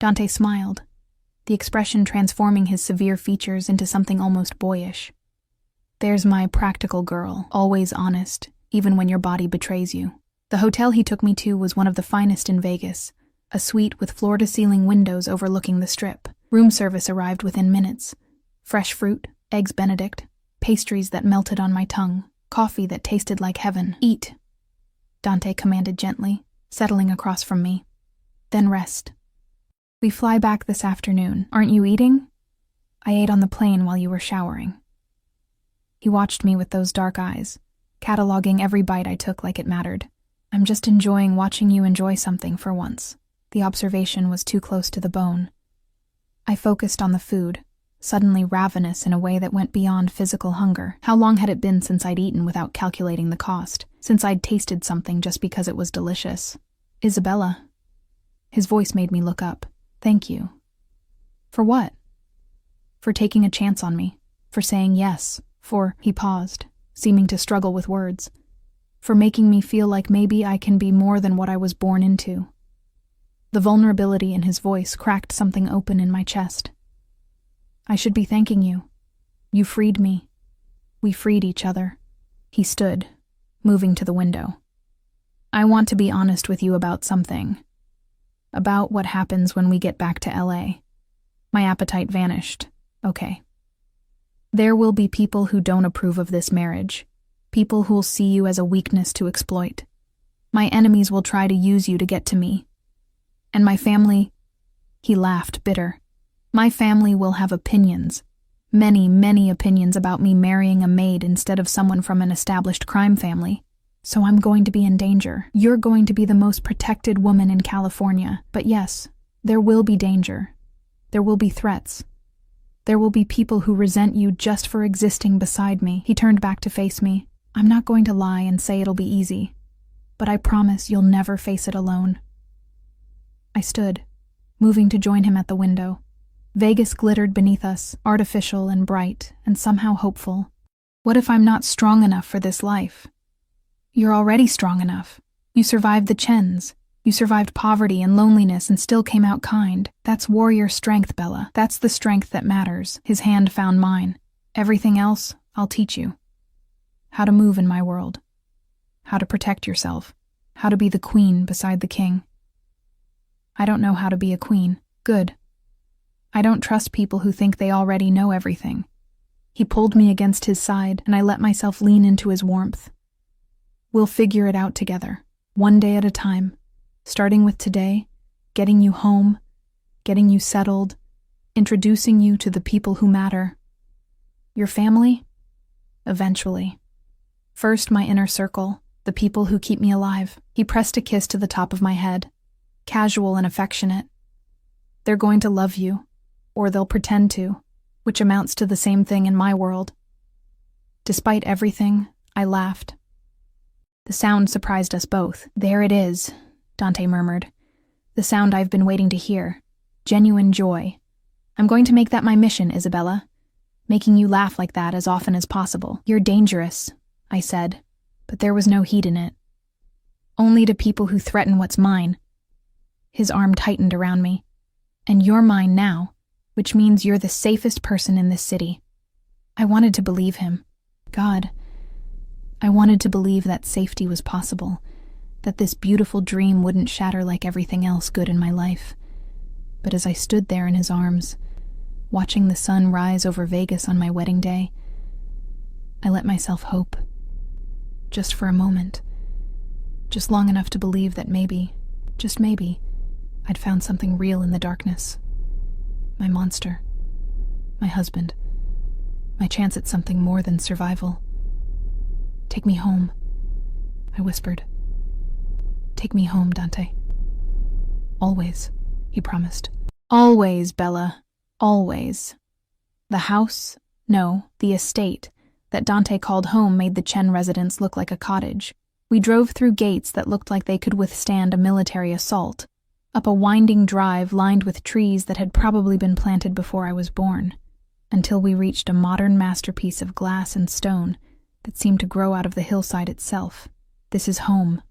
Dante smiled, the expression transforming his severe features into something almost boyish. There's my practical girl, always honest, even when your body betrays you. The hotel he took me to was one of the finest in Vegas, a suite with floor-to-ceiling windows overlooking the Strip. Room service arrived within minutes. Fresh fruit, eggs Benedict, pastries that melted on my tongue, coffee that tasted like heaven. Eat, Dante commanded gently, settling across from me. Then rest. We fly back this afternoon. Aren't you eating? I ate on the plane while you were showering. He watched me with those dark eyes, cataloging every bite I took like it mattered. I'm just enjoying watching you enjoy something for once. The observation was too close to the bone. I focused on the food, suddenly ravenous in a way that went beyond physical hunger. How long had it been since I'd eaten without calculating the cost, since I'd tasted something just because it was delicious? Isabella. His voice made me look up. Thank you. For what? For taking a chance on me. For saying yes. He paused, seeming to struggle with words. For making me feel like maybe I can be more than what I was born into. The vulnerability in his voice cracked something open in my chest. I should be thanking you. You freed me. We freed each other. He stood, moving to the window. I want to be honest with you about something. About what happens when we get back to LA. My appetite vanished. Okay. There will be people who don't approve of this marriage. People who'll see you as a weakness to exploit. My enemies will try to use you to get to me. And my family... He laughed, bitter. My family will have opinions. Many, many opinions about me marrying a maid instead of someone from an established crime family. So I'm going to be in danger. You're going to be the most protected woman in California. But yes, there will be danger. There will be threats. There will be people who resent you just for existing beside me. He turned back to face me. I'm not going to lie and say it'll be easy, but I promise you'll never face it alone. I stood, moving to join him at the window. Vegas glittered beneath us, artificial and bright, and somehow hopeful. What if I'm not strong enough for this life? You're already strong enough. You survived the Chens. You survived poverty and loneliness and still came out kind. That's warrior strength, Bella. That's the strength that matters. His hand found mine. Everything else, I'll teach you. How to move in my world. How to protect yourself. How to be the queen beside the king. I don't know how to be a queen. Good. I don't trust people who think they already know everything. He pulled me against his side, and I let myself lean into his warmth. We'll figure it out together, one day at a time. Starting with today, getting you home, getting you settled, introducing you to the people who matter. Your family? Eventually. First, my inner circle, the people who keep me alive. He pressed a kiss to the top of my head, casual and affectionate. They're going to love you, or they'll pretend to, which amounts to the same thing in my world. Despite everything, I laughed. The sound surprised us both. There it is, Dante murmured. The sound I've been waiting to hear. Genuine joy. I'm going to make that my mission, Isabella. Making you laugh like that as often as possible. You're dangerous, I said, but there was no heat in it. Only to people who threaten what's mine. His arm tightened around me. And you're mine now, which means you're the safest person in this city. I wanted to believe him. God, I wanted to believe that safety was possible, that this beautiful dream wouldn't shatter like everything else good in my life. But as I stood there in his arms, watching the sun rise over Vegas on my wedding day, I let myself hope. Just for a moment. Just long enough to believe that maybe, just maybe, I'd found something real in the darkness. My monster. My husband. My chance at something more than survival. Take me home, I whispered. Take me home, Dante. Always, he promised. Always, Bella. Always. The house, no, the estate, that Dante called home made the Chen residence look like a cottage. We drove through gates that looked like they could withstand a military assault, up a winding drive lined with trees that had probably been planted before I was born, until we reached a modern masterpiece of glass and stone that seemed to grow out of the hillside itself. "This is home,"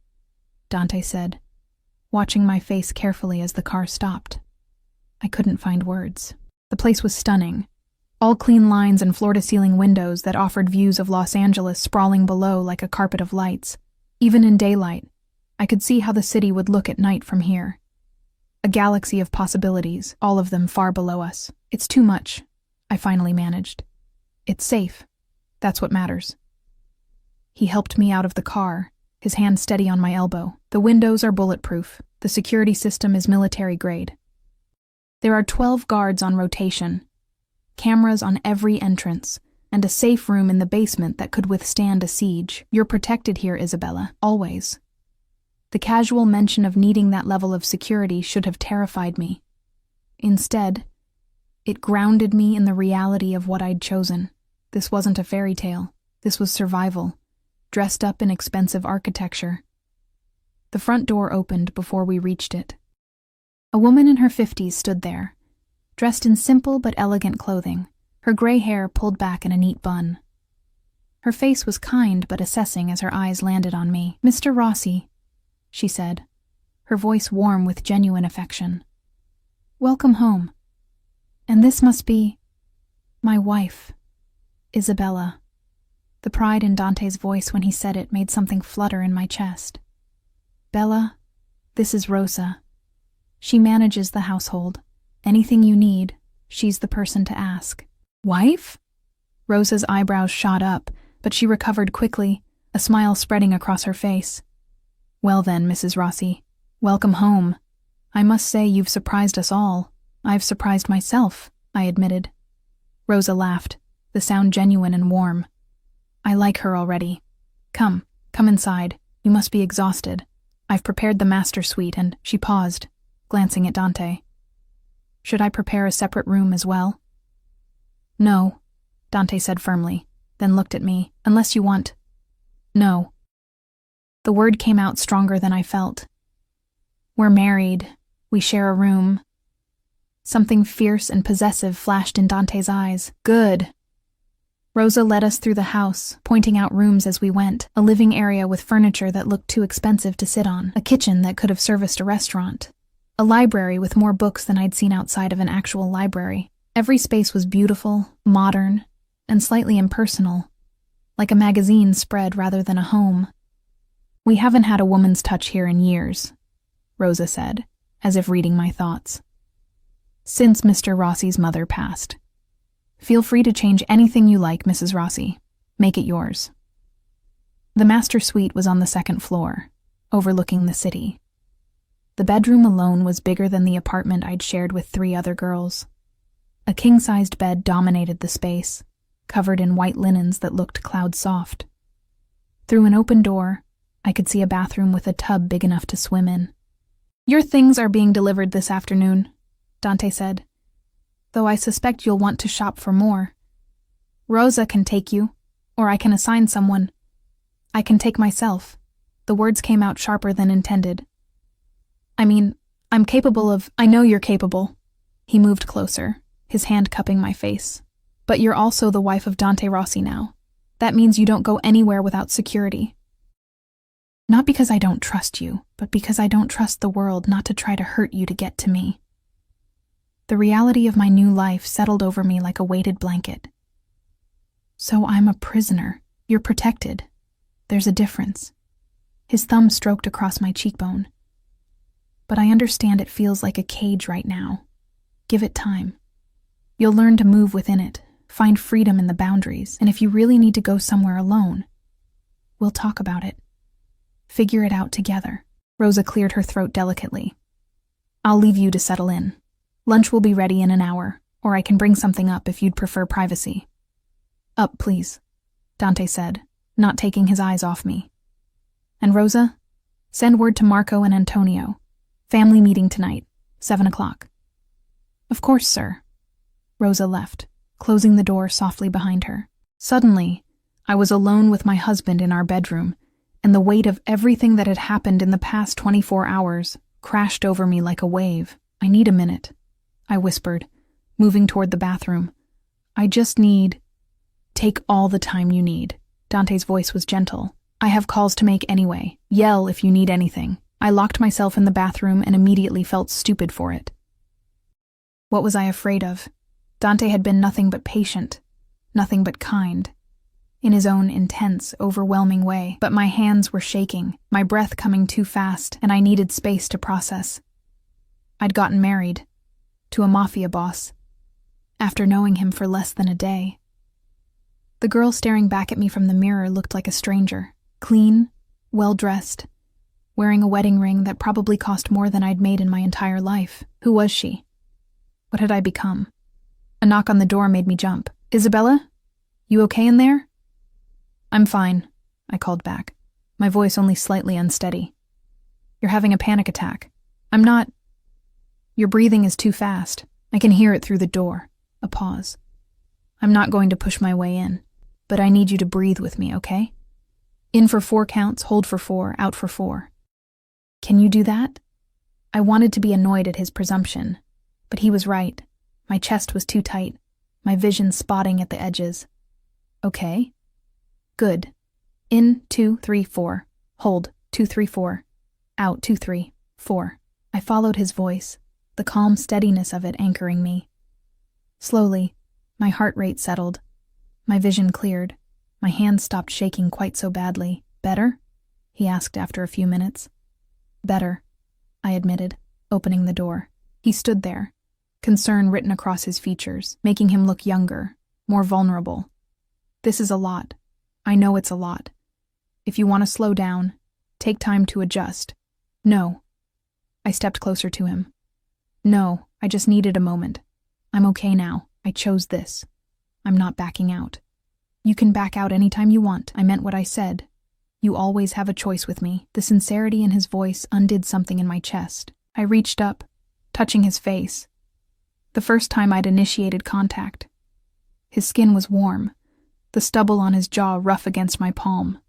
Dante said, watching my face carefully as the car stopped. I couldn't find words. The place was stunning. All clean lines and floor-to-ceiling windows that offered views of Los Angeles sprawling below like a carpet of lights. Even in daylight, I could see how the city would look at night from here. A galaxy of possibilities, all of them far below us. "It's too much," I finally managed. "It's safe. That's what matters." He helped me out of the car, his hand steady on my elbow. "The windows are bulletproof. The security system is military grade. There are 12 guards on rotation, cameras on every entrance, and a safe room in the basement that could withstand a siege. You're protected here, Isabella, always." The casual mention of needing that level of security should have terrified me. Instead, it grounded me in the reality of what I'd chosen. This wasn't a fairy tale. This was survival, dressed up in expensive architecture. The front door opened before we reached it. A woman in her 50s stood there, dressed in simple but elegant clothing, her gray hair pulled back in a neat bun. Her face was kind but assessing as her eyes landed on me. "Mr. Rossi," she said, her voice warm with genuine affection. "Welcome home. And this must be my wife, Isabella." The pride in Dante's voice when he said it made something flutter in my chest. "Bella, this is Rosa. She manages the household. Anything you need, she's the person to ask." "Wife?" Rosa's eyebrows shot up, but she recovered quickly, a smile spreading across her face. "Well then, Mrs. Rossi, welcome home. I must say you've surprised us all." "I've surprised myself," I admitted. Rosa laughed, the sound genuine and warm. "I like her already. Come inside. You must be exhausted. I've prepared the master suite," and she paused, glancing at Dante. "Should I prepare a separate room as well?" "No," Dante said firmly, then looked at me. "Unless you want—" "No." The word came out stronger than I felt. "We're married. We share a room." Something fierce and possessive flashed in Dante's eyes. "Good." Rosa led us through the house, pointing out rooms as we went, a living area with furniture that looked too expensive to sit on, a kitchen that could have serviced a restaurant, a library with more books than I'd seen outside of an actual library. Every space was beautiful, modern, and slightly impersonal, like a magazine spread rather than a home. "We haven't had a woman's touch here in years," Rosa said, as if reading my thoughts. "Since Mr. Rossi's mother passed. Feel free to change anything you like, Mrs. Rossi. Make it yours." The master suite was on the second floor, overlooking the city. The bedroom alone was bigger than the apartment I'd shared with 3 other girls. A king-sized bed dominated the space, covered in white linens that looked cloud-soft. Through an open door, I could see a bathroom with a tub big enough to swim in. "Your things are being delivered this afternoon," Dante said, "though I suspect you'll want to shop for more. Rosa can take you, or I can assign someone. I can take myself." The words came out sharper than intended. "I mean, I'm capable of—" "I know you're capable." He moved closer, his hand cupping my face. "But you're also the wife of Dante Rossi now. That means you don't go anywhere without security. Not because I don't trust you, but because I don't trust the world not to try to hurt you to get to me." The reality of my new life settled over me like a weighted blanket. "So I'm a prisoner. You're protected. There's a difference." His thumb stroked across my cheekbone. "But I understand it feels like a cage right now. Give it time. You'll learn to move within it, find freedom in the boundaries, and if you really need to go somewhere alone, we'll talk about it. Figure it out together." Rosa cleared her throat delicately. "I'll leave you to settle in. Lunch will be ready in an hour, or I can bring something up if you'd prefer privacy." "Up, please," Dante said, not taking his eyes off me. "And Rosa, send word to Marco and Antonio. Family meeting tonight, 7 o'clock. "Of course, sir." Rosa left, closing the door softly behind her. Suddenly, I was alone with my husband in our bedroom, and the weight of everything that had happened in the past 24 hours crashed over me like a wave. "I need a minute," I whispered, moving toward the bathroom. "I just need—" "Take all the time you need." Dante's voice was gentle. "I have calls to make anyway. Yell if you need anything." I locked myself in the bathroom and immediately felt stupid for it. What was I afraid of? Dante had been nothing but patient, nothing but kind, in his own intense, overwhelming way. But my hands were shaking, my breath coming too fast, and I needed space to process. I'd gotten married, to a Mafia boss, after knowing him for less than a day. The girl staring back at me from the mirror looked like a stranger, clean, well-dressed, wearing a wedding ring that probably cost more than I'd made in my entire life. Who was she? What had I become? A knock on the door made me jump. "Isabella? You okay in there?" "I'm fine," I called back, my voice only slightly unsteady. "You're having a panic attack." "I'm not. Your breathing is too fast. I can hear it through the door." A pause. "I'm not going to push my way in, but I need you to breathe with me, okay? In for 4 counts, hold for 4, out for 4. Can you do that?" I wanted to be annoyed at his presumption, but he was right. My chest was too tight, my vision spotting at the edges. "Okay. Good. In, 2, 3, 4. Hold, 2, 3, 4. Out, 2, 3, 4. I followed his voice, the calm steadiness of it anchoring me. Slowly, my heart rate settled. My vision cleared. My hands stopped shaking quite so badly. "Better?" he asked after a few minutes. "Better," I admitted, opening the door. He stood there, concern written across his features, making him look younger, more vulnerable. "This is a lot. I know it's a lot. If you want to slow down, take time to adjust." "No." I stepped closer to him. "No, I just needed a moment. I'm okay now. I chose this. I'm not backing out." "You can back out anytime you want. I meant what I said. You always have a choice with me." The sincerity in his voice undid something in my chest. I reached up, touching his face. The first time I'd initiated contact. His skin was warm, the stubble on his jaw rough against my palm.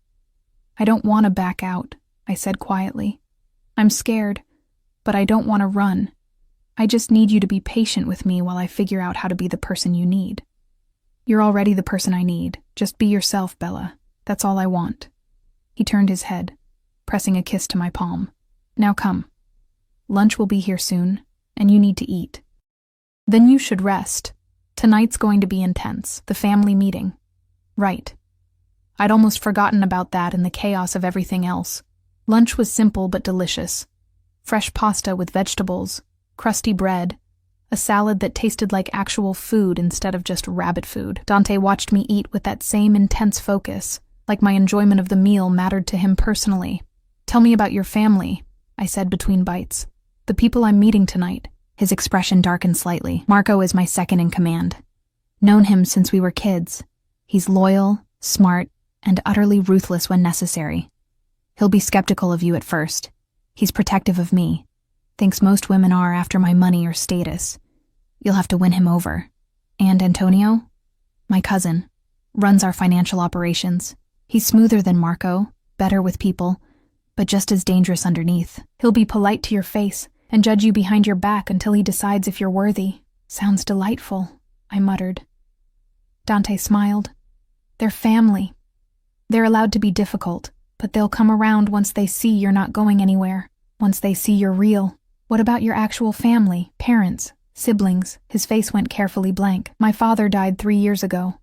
"I don't want to back out," I said quietly. "I'm scared, but I don't want to run. I just need you to be patient with me while I figure out how to be the person you need." "You're already the person I need. Just be yourself, Bella. That's all I want." He turned his head, pressing a kiss to my palm. "Now come. Lunch will be here soon, and you need to eat. Then you should rest. Tonight's going to be intense. The family meeting." Right. I'd almost forgotten about that in the chaos of everything else. Lunch was simple but delicious. Fresh pasta with vegetables, crusty bread, a salad that tasted like actual food instead of just rabbit food. Dante watched me eat with that same intense focus, like my enjoyment of the meal mattered to him personally. "Tell me about your family," I said between bites. "The people I'm meeting tonight." His expression darkened slightly. "Marco is my second in command. Known him since we were kids. He's loyal, smart, and utterly ruthless when necessary. He'll be skeptical of you at first. He's protective of me. Thinks most women are after my money or status. You'll have to win him over. And Antonio, my cousin, runs our financial operations. He's smoother than Marco, better with people, but just as dangerous underneath. He'll be polite to your face and judge you behind your back until he decides if you're worthy." "Sounds delightful," I muttered. Dante smiled. "They're family. They're allowed to be difficult, but they'll come around once they see you're not going anywhere, once they see you're real." "What about your actual family, parents, siblings?" His face went carefully blank. "My father died 3 years ago.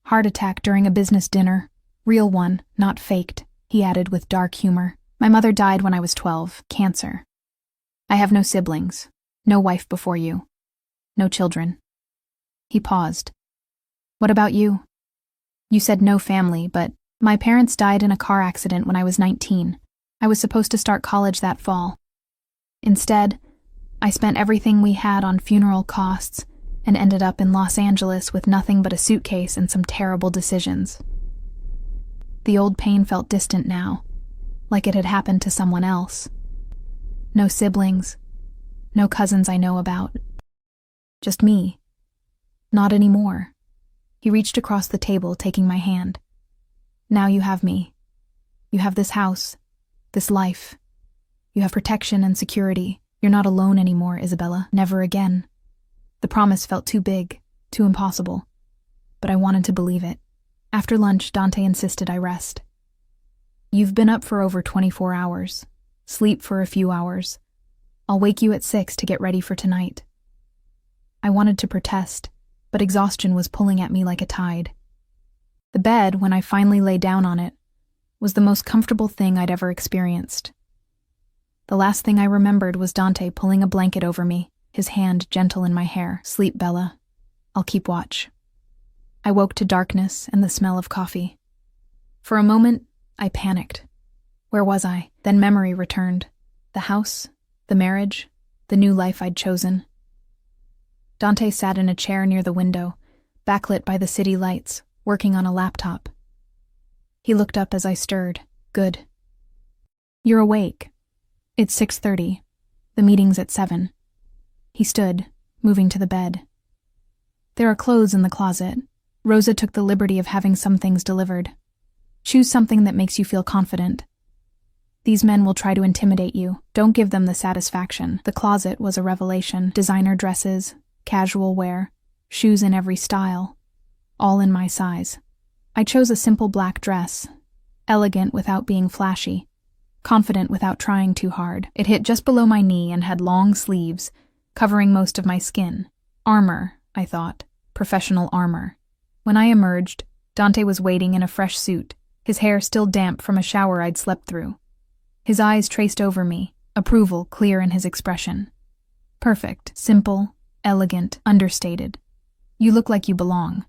Heart attack during a business dinner. Real one, not faked," he added with dark humor. "My mother died when I was 12, cancer. I have no siblings, no wife before you, no children." He paused. "What about you? You said no family, but my parents died in a car accident when I was 19. I was supposed to start college that fall. Instead, I spent everything we had on funeral costs and ended up in Los Angeles with nothing but a suitcase and some terrible decisions." The old pain felt distant now, like it had happened to someone else. No siblings, no cousins I know about. Just me. Not anymore. He reached across the table, taking my hand. "Now you have me. You have this house, this life. You have protection and security. You're not alone anymore, Isabella. Never again. The promise felt too big, too impossible. But I wanted to believe it. After lunch, Dante insisted I rest. You've been up for over 24 hours. Sleep for a few hours. I'll wake you at 6 to get ready for tonight. I wanted to protest, but exhaustion was pulling at me like a tide. The bed, when I finally lay down on it, was the most comfortable thing I'd ever experienced. The last thing I remembered was Dante pulling a blanket over me, his hand gentle in my hair. Sleep, Bella. I'll keep watch. I woke to darkness and the smell of coffee. For a moment, I panicked. Where was I? Then memory returned. The house, the marriage, the new life I'd chosen. Dante sat in a chair near the window, backlit by the city lights, working on a laptop. He looked up as I stirred. Good. You're awake. It's 6:30. The meeting's at 7. He stood, moving to the bed. There are clothes in the closet. Rosa took the liberty of having some things delivered. Choose something that makes you feel confident. These men will try to intimidate you. Don't give them the satisfaction. The closet was a revelation. Designer dresses, casual wear, shoes in every style, all in my size. I chose a simple black dress, elegant without being flashy, confident without trying too hard. It hit just below my knee and had long sleeves, covering most of my skin. Armor, I thought. Professional armor. When I emerged, Dante was waiting in a fresh suit, his hair still damp from a shower I'd slept through. His eyes traced over me, approval clear in his expression. Perfect, simple, elegant, understated. You look like you belong.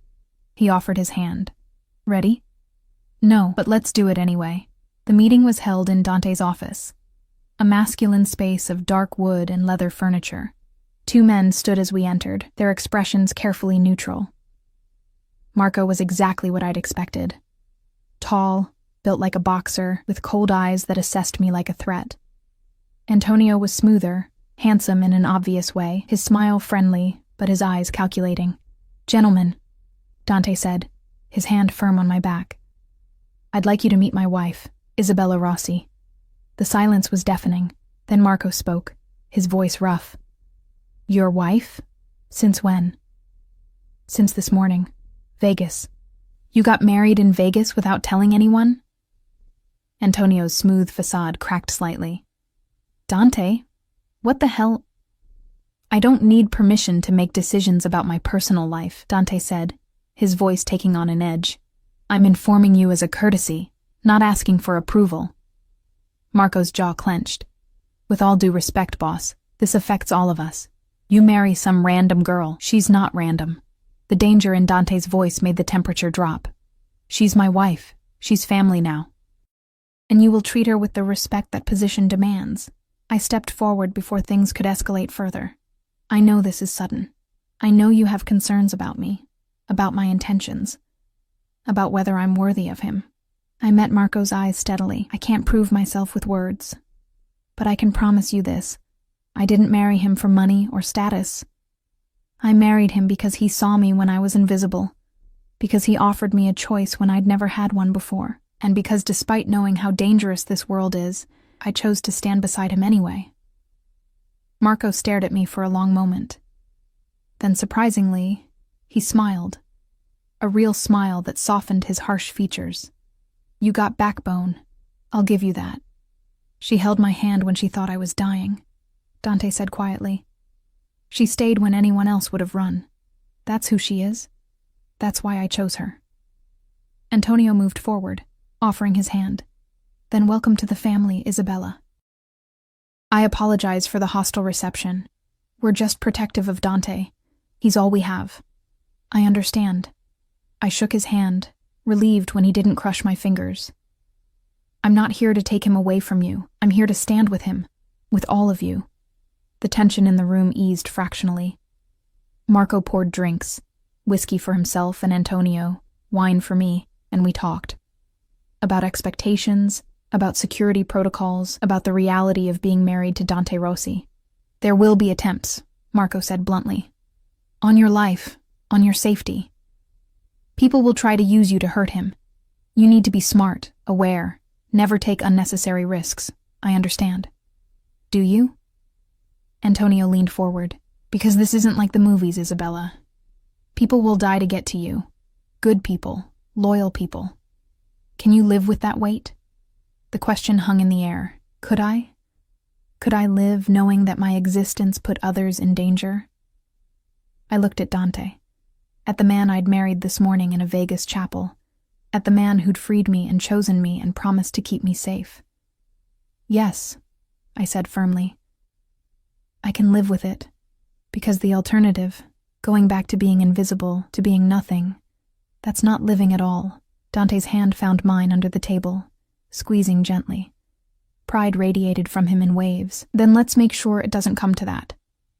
He offered his hand. Ready? No, but let's do it anyway. The meeting was held in Dante's office, a masculine space of dark wood and leather furniture. 2 men stood as we entered, their expressions carefully neutral. Marco was exactly what I'd expected. Tall, built like a boxer, with cold eyes that assessed me like a threat. Antonio was smoother, handsome in an obvious way, his smile friendly, but his eyes calculating. Gentlemen, Dante said, his hand firm on my back. I'd like you to meet my wife, Isabella Rossi. The silence was deafening. Then Marco spoke, his voice rough. Your wife? Since when? Since this morning. Vegas. You got married in Vegas without telling anyone? Antonio's smooth facade cracked slightly. Dante, what the hell? I don't need permission to make decisions about my personal life, Dante said, his voice taking on an edge. I'm informing you as a courtesy, not asking for approval. Marco's jaw clenched. With all due respect, boss, this affects all of us. You marry some random girl. She's not random. The danger in Dante's voice made the temperature drop. She's my wife. She's family now. And you will treat her with the respect that position demands. I stepped forward before things could escalate further. I know this is sudden. I know you have concerns about me, about my intentions, about whether I'm worthy of him. I met Marco's eyes steadily. I can't prove myself with words. But I can promise you this. I didn't marry him for money or status. I married him because he saw me when I was invisible, because he offered me a choice when I'd never had one before, and because despite knowing how dangerous this world is, I chose to stand beside him anyway. Marco stared at me for a long moment. Then, surprisingly, he smiled. A real smile that softened his harsh features. You got backbone. I'll give you that. She held my hand when she thought I was dying, Dante said quietly. She stayed when anyone else would have run. That's who she is. That's why I chose her. Antonio moved forward, offering his hand. Then welcome to the family, Isabella. I apologize for the hostile reception. We're just protective of Dante. He's all we have. I understand. I shook his hand, relieved when he didn't crush my fingers. I'm not here to take him away from you. I'm here to stand with him, with all of you. The tension in the room eased fractionally. Marco poured drinks, whiskey for himself and Antonio, wine for me, and we talked. About expectations, about security protocols, about the reality of being married to Dante Rossi. There will be attempts, Marco said bluntly. On your life, on your safety. People will try to use you to hurt him. You need to be smart, aware, never take unnecessary risks. I understand. Do you? Antonio leaned forward. Because this isn't like the movies, Isabella. People will die to get to you. Good people, loyal people. Can you live with that weight? The question hung in the air. Could I? Could I live knowing that my existence put others in danger? I looked at Dante, at the man I'd married this morning in a Vegas chapel, at the man who'd freed me and chosen me and promised to keep me safe. Yes, I said firmly. I can live with it, because the alternative, going back to being invisible, to being nothing, that's not living at all. Dante's hand found mine under the table, squeezing gently. Pride radiated from him in waves. Then let's make sure it doesn't come to that,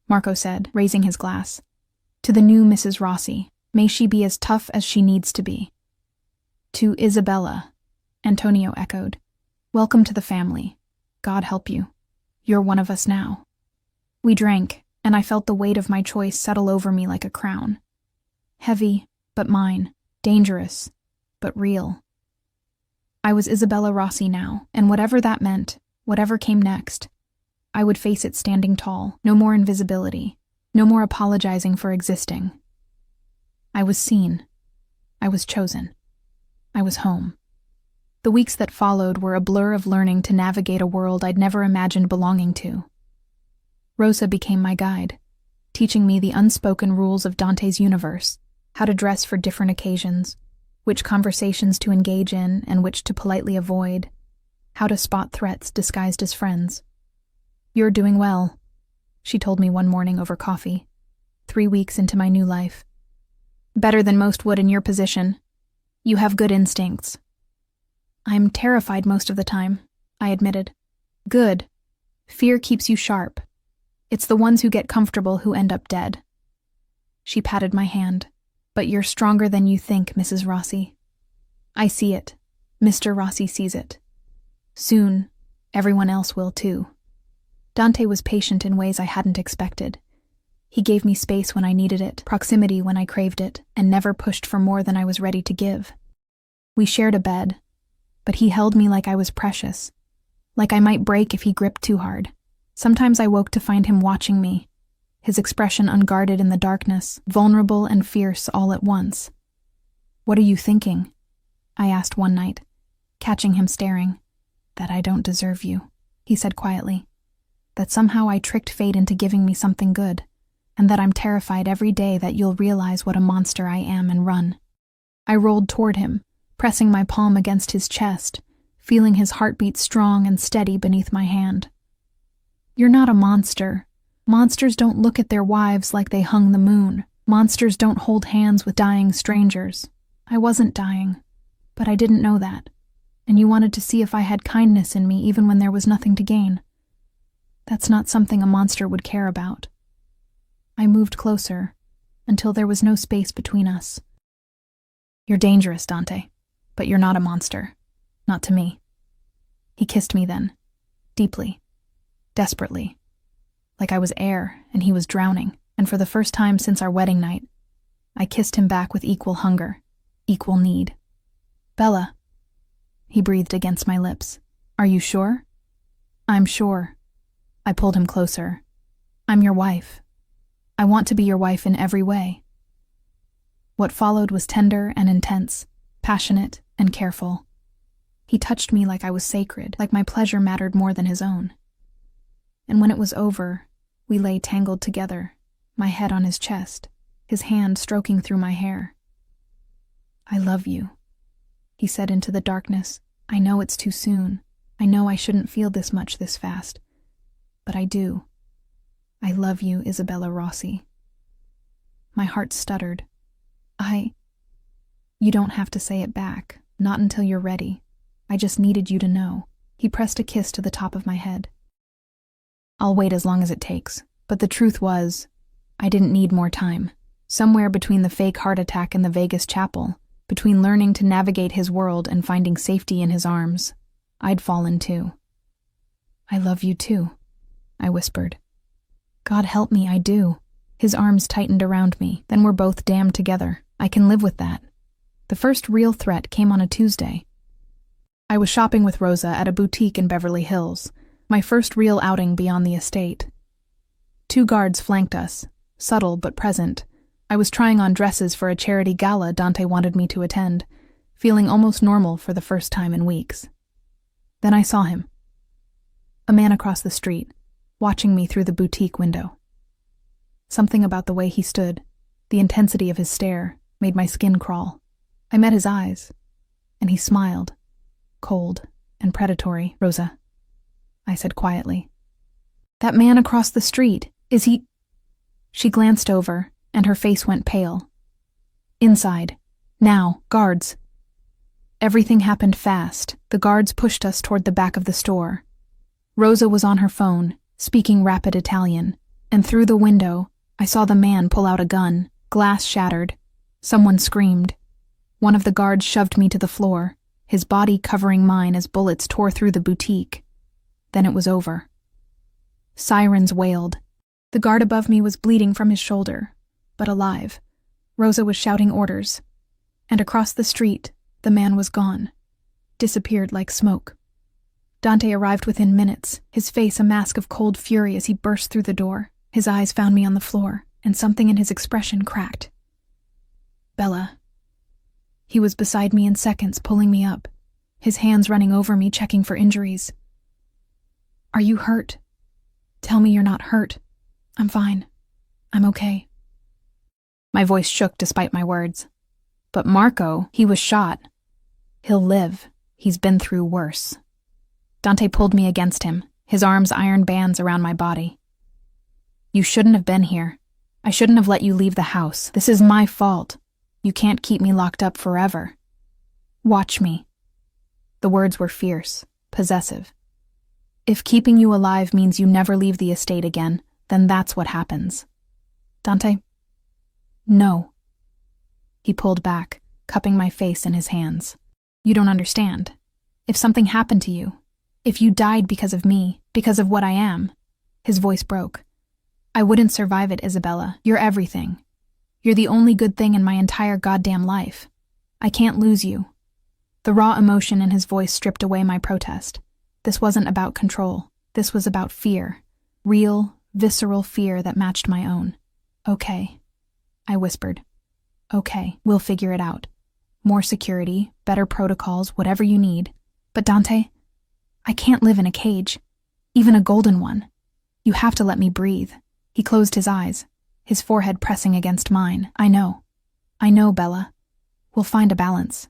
Marco said, raising his glass. To the new Mrs. Rossi, may she be as tough as she needs to be. To Isabella, Antonio echoed. Welcome to the family. God help you. You're one of us now. We drank, and I felt the weight of my choice settle over me like a crown. Heavy, but mine. Dangerous, but real. I was Isabella Rossi now, and whatever that meant, whatever came next, I would face it standing tall. No more invisibility. No more apologizing for existing. I was seen. I was chosen. I was home. The weeks that followed were a blur of learning to navigate a world I'd never imagined belonging to. Rosa became my guide, teaching me the unspoken rules of Dante's universe, how to dress for different occasions, which conversations to engage in and which to politely avoid, how to spot threats disguised as friends. You're doing well, she told me one morning over coffee, 3 weeks into my new life. Better than most would in your position. You have good instincts. I'm terrified most of the time, I admitted. Good. Fear keeps you sharp. It's the ones who get comfortable who end up dead. She patted my hand. But you're stronger than you think, Mrs. Rossi. I see it. Mr. Rossi sees it. Soon, everyone else will too. Dante was patient in ways I hadn't expected. He gave me space when I needed it, proximity when I craved it, and never pushed for more than I was ready to give. We shared a bed, but he held me like I was precious, like I might break if he gripped too hard. Sometimes I woke to find him watching me, his expression unguarded in the darkness, vulnerable and fierce all at once. What are you thinking? I asked one night, catching him staring. That I don't deserve you, he said quietly. That somehow I tricked fate into giving me something good, and that I'm terrified every day that you'll realize what a monster I am and run. I rolled toward him, pressing my palm against his chest, feeling his heartbeat strong and steady beneath my hand. You're not a monster. Monsters don't look at their wives like they hung the moon. Monsters don't hold hands with dying strangers. I wasn't dying, but I didn't know that, and you wanted to see if I had kindness in me even when there was nothing to gain. That's not something a monster would care about. I moved closer, until there was no space between us. You're dangerous, Dante, but you're not a monster. Not to me. He kissed me then, deeply, desperately, like I was air and he was drowning, and for the first time since our wedding night, I kissed him back with equal hunger, equal need. Bella, he breathed against my lips. Are you sure? I'm sure. I pulled him closer. I'm your wife. I want to be your wife in every way. What followed was tender and intense, passionate and careful. He touched me like I was sacred, like my pleasure mattered more than his own. And when it was over, we lay tangled together, my head on his chest, his hand stroking through my hair. I love you, he said into the darkness. I know it's too soon. I know I shouldn't feel this much this fast. But I do. I love you, Isabella Rossi. My heart stuttered. You don't have to say it back, not until you're ready. I just needed you to know. He pressed a kiss to the top of my head. I'll wait as long as it takes, but the truth was, I didn't need more time. Somewhere between the fake heart attack and the Vegas chapel, between learning to navigate his world and finding safety in his arms, I'd fallen too. I love you too, I whispered. God help me, I do. His arms tightened around me, then we're both damned together. I can live with that. The first real threat came on a Tuesday. I was shopping with Rosa at a boutique in Beverly Hills, My first real outing beyond the estate. 2 guards flanked us, subtle but present. I was trying on dresses for a charity gala Dante wanted me to attend, feeling almost normal for the first time in weeks. Then I saw him. A man across the street, watching me through the boutique window. Something about the way he stood, the intensity of his stare, made my skin crawl. I met his eyes, and he smiled, cold and predatory. "Rosa," I said quietly. "That man across the street, is he—" She glanced over, and her face went pale. "Inside. Now, guards." Everything happened fast. The guards pushed us toward the back of the store. Rosa was on her phone, speaking rapid Italian, and through the window, I saw the man pull out a gun. Glass shattered. Someone screamed. One of the guards shoved me to the floor, his body covering mine as bullets tore through the boutique. Then it was over. Sirens wailed. The guard above me was bleeding from his shoulder, but alive. Rosa was shouting orders. And across the street, the man was gone. Disappeared like smoke. Dante arrived within minutes, his face a mask of cold fury as he burst through the door. His eyes found me on the floor, and something in his expression cracked. "Bella." He was beside me in seconds, pulling me up, his hands running over me, checking for injuries. "Are you hurt? Tell me you're not hurt. I'm fine. I'm okay." My voice shook despite my words. "But Marco, he was shot. He'll live. He's been through worse." Dante pulled me against him, his arms iron bands around my body. "You shouldn't have been here. I shouldn't have let you leave the house. This is my fault. You can't keep me locked up forever. Watch me." The words were fierce, possessive. "If keeping you alive means you never leave the estate again, then that's what happens." "Dante?" "No." He pulled back, cupping my face in his hands. "You don't understand. If something happened to you, if you died because of me, because of what I am," his voice broke, "I wouldn't survive it, Isabella. You're everything. You're the only good thing in my entire goddamn life. I can't lose you." The raw emotion in his voice stripped away my protest. This wasn't about control. This was about fear. Real, visceral fear that matched my own. "Okay," I whispered. "Okay, we'll figure it out. More security, better protocols, whatever you need. But Dante, I can't live in a cage. Even a golden one. You have to let me breathe." He closed his eyes, his forehead pressing against mine. I know, Bella. We'll find a balance.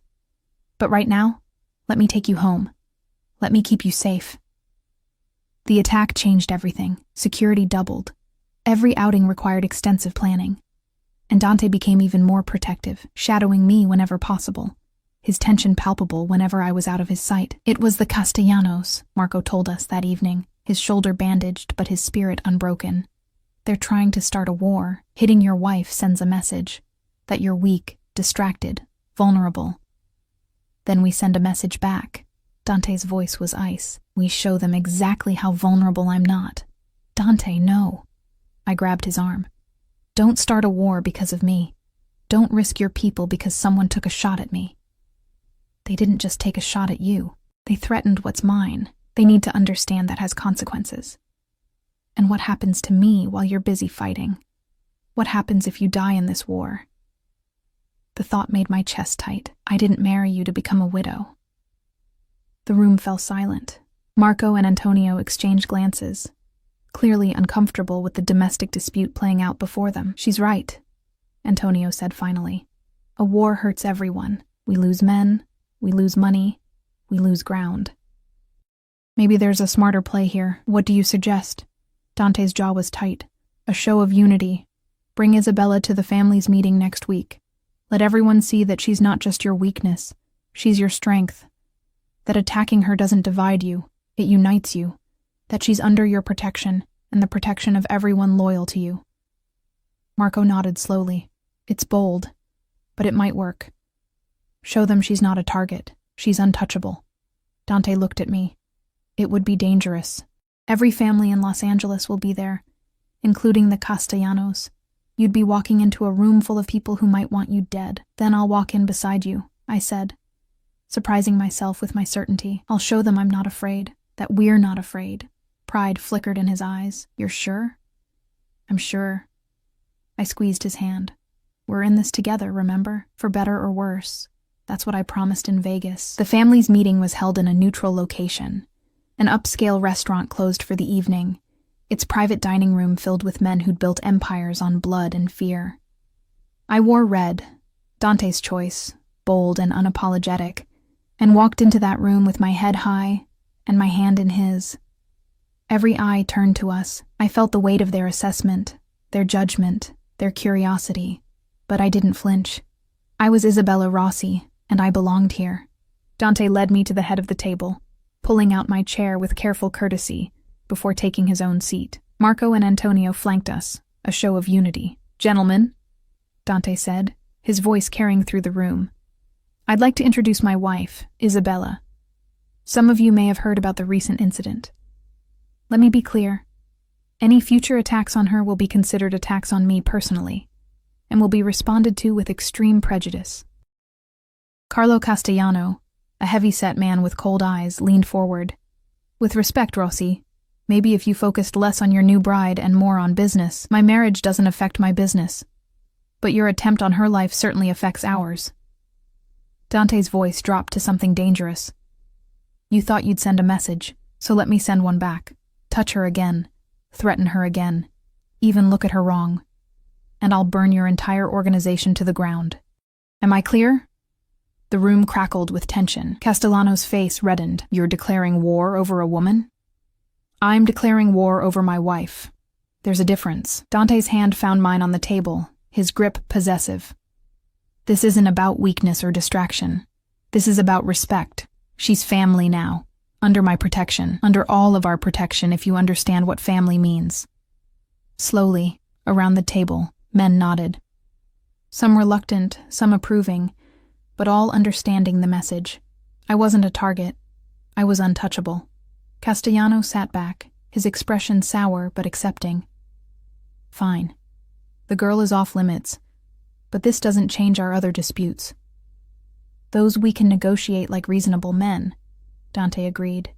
But right now, let me take you home. Let me keep you safe." The attack changed everything. Security doubled. Every outing required extensive planning. And Dante became even more protective, shadowing me whenever possible, his tension palpable whenever I was out of his sight. "It was the Castellanos," Marco told us that evening, his shoulder bandaged but his spirit unbroken. "They're trying to start a war. Hitting your wife sends a message that you're weak, distracted, vulnerable. Then we send a message back." Dante's voice was ice. "We show them exactly how vulnerable I'm not." "Dante, no." I grabbed his arm. "Don't start a war because of me. Don't risk your people because someone took a shot at me." "They didn't just take a shot at you. They threatened what's mine. They need to understand that has consequences. And what happens to me while you're busy fighting? What happens if you die in this war?" The thought made my chest tight. I didn't marry you to become a widow. The room fell silent. Marco and Antonio exchanged glances, clearly uncomfortable with the domestic dispute playing out before them. "She's right," Antonio said finally. "A war hurts everyone. We lose men, we lose money, we lose ground. Maybe there's a smarter play here. What do you suggest?" Dante's jaw was tight. "A show of unity. Bring Isabella to the family's meeting next week. Let everyone see that she's not just your weakness, she's your strength. That attacking her doesn't divide you, it unites you. That she's under your protection, and the protection of everyone loyal to you." Marco nodded slowly. "It's bold, but it might work. Show them she's not a target, she's untouchable." Dante looked at me. "It would be dangerous. Every family in Los Angeles will be there, including the Castellanos. You'd be walking into a room full of people who might want you dead. Then I'll walk in beside you," I said, surprising myself with my certainty. "I'll show them I'm not afraid, that we're not afraid, Pride flickered in his eyes. You're sure? I'm sure. I squeezed his hand. We're in this together, remember? For better or worse. That's what I promised in Vegas. The family's meeting was held in a neutral location. An upscale restaurant closed for the evening, its private dining room filled with men who'd built empires on blood and fear. I wore red, Dante's choice, bold and unapologetic, and walked into that room with my head high and my hand in his. Every eye turned to us. I felt the weight of their assessment, their judgment, their curiosity, but I didn't flinch. I was Isabella Rossi, and I belonged here. Dante led me to the head of the table, pulling out my chair with careful courtesy before taking his own seat. Marco and Antonio flanked us, a show of unity. Gentlemen, Dante said, his voice carrying through the room. I'd like to introduce my wife, Isabella. Some of you may have heard about the recent incident. Let me be clear. Any future attacks on her will be considered attacks on me personally, and will be responded to with extreme prejudice. Carlo Castellano, a heavy-set man with cold eyes, leaned forward. With respect, Rossi, maybe if you focused less on your new bride and more on business. My marriage doesn't affect my business, but your attempt on her life certainly affects ours. Dante's voice dropped to something dangerous. You thought you'd send a message, so let me send one back. Touch her again, threaten her again, even look at her wrong, and I'll burn your entire organization to the ground. Am I clear? The room crackled with tension. Castellano's face reddened. You're declaring war over a woman? I'm declaring war over my wife. There's a difference. Dante's hand found mine on the table, his grip possessive. This isn't about weakness or distraction. This is about respect. She's family now. Under my protection. Under all of our protection, if you understand what family means. Slowly, around the table, men nodded. Some reluctant, some approving, but all understanding the message. I wasn't a target. I was untouchable. Castellano sat back, his expression sour but accepting. Fine. The girl is off limits, but this doesn't change our other disputes. Those we can negotiate like reasonable men, Dante agreed,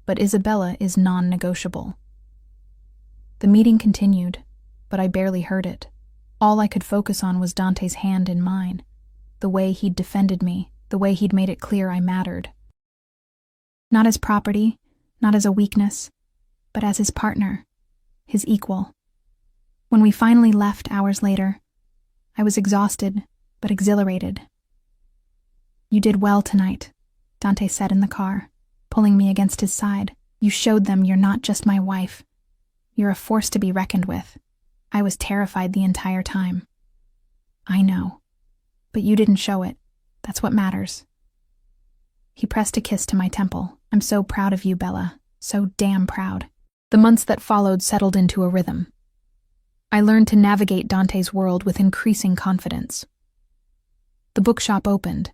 but Isabella is non-negotiable. The meeting continued, but I barely heard it. All I could focus on was Dante's hand in mine, the way he'd defended me, the way he'd made it clear I mattered. Not as property, not as a weakness, but as his partner, his equal. When we finally left hours later, I was exhausted, but exhilarated. You did well tonight, Dante said in the car, pulling me against his side. You showed them you're not just my wife. You're a force to be reckoned with. I was terrified the entire time. I know. But you didn't show it. That's what matters. He pressed a kiss to my temple. I'm so proud of you, Bella. So damn proud. The months that followed settled into a rhythm. I learned to navigate Dante's world with increasing confidence. The bookshop opened,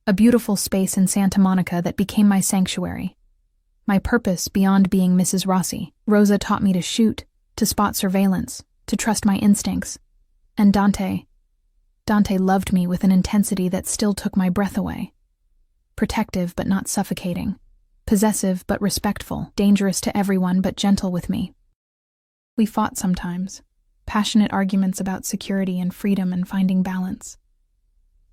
a beautiful space in Santa Monica that became my sanctuary. My purpose beyond being Mrs. Rossi. Rosa taught me to shoot, to spot surveillance, to trust my instincts. And Dante loved me with an intensity that still took my breath away. Protective but not suffocating. Possessive but respectful. Dangerous to everyone but gentle with me. We fought sometimes. Passionate arguments about security and freedom and finding balance.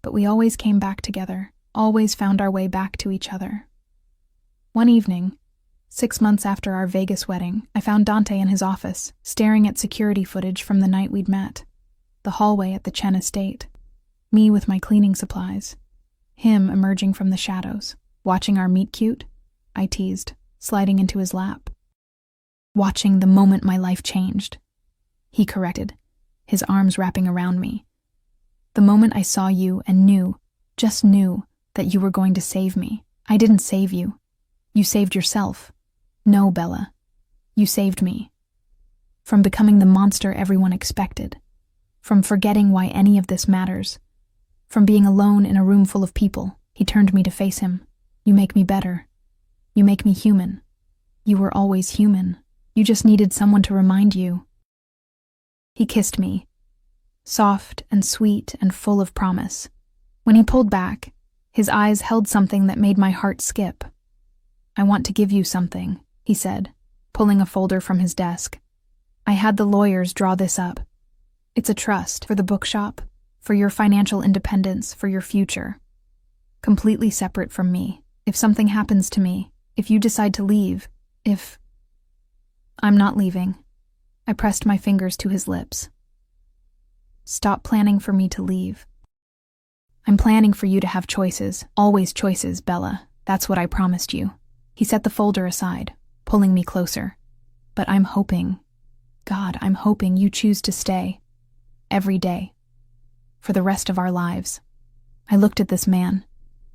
But we always came back together, always found our way back to each other. One evening, 6 months after our Vegas wedding, I found Dante in his office, staring at security footage from the night we'd met. The hallway at the Chen estate. Me with my cleaning supplies. Him emerging from the shadows. Watching our meet cute? I teased, sliding into his lap. Watching the moment my life changed. He corrected, his arms wrapping around me. The moment I saw you and knew, just knew, that you were going to save me. I didn't save you. You saved yourself. No, Bella. You saved me. From becoming the monster everyone expected. From forgetting why any of this matters. From being alone in a room full of people. He turned me to face him. You make me better. You make me human. You were always human. You just needed someone to remind you. He kissed me, soft and sweet and full of promise. When he pulled back, his eyes held something that made my heart skip. I want to give you something, he said, pulling a folder from his desk. "I had the lawyers draw this up. It's a trust for the bookshop, for your financial independence, for your future. Completely separate from me. If something happens to me, if you decide to leave, if—" "I'm not leaving." I pressed my fingers to his lips. "Stop planning for me to leave. I'm planning for you to have choices, always choices, Bella. That's what I promised you." He set the folder aside, pulling me closer. "But I'm hoping, God, I'm hoping you choose to stay. Every day. For the rest of our lives." I looked at this man,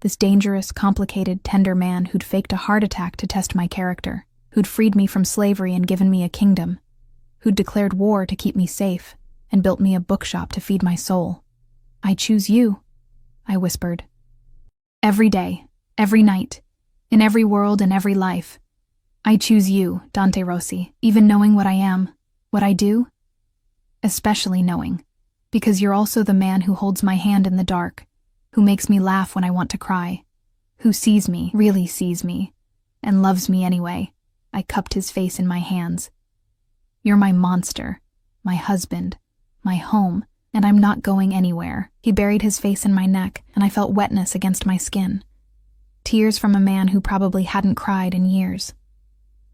this dangerous, complicated, tender man who'd faked a heart attack to test my character, who'd freed me from slavery and given me a kingdom, who'd declared war to keep me safe and built me a bookshop to feed my soul. "I choose you," I whispered. "Every day, every night, in every world and every life. I choose you, Dante Rossi, even knowing what I am, what I do. Especially knowing, because you're also the man who holds my hand in the dark, who makes me laugh when I want to cry, who sees me, really sees me, and loves me anyway." I cupped his face in my hands. "You're my monster, my husband, my home, and I'm not going anywhere." He buried his face in my neck, and I felt wetness against my skin. Tears from a man who probably hadn't cried in years.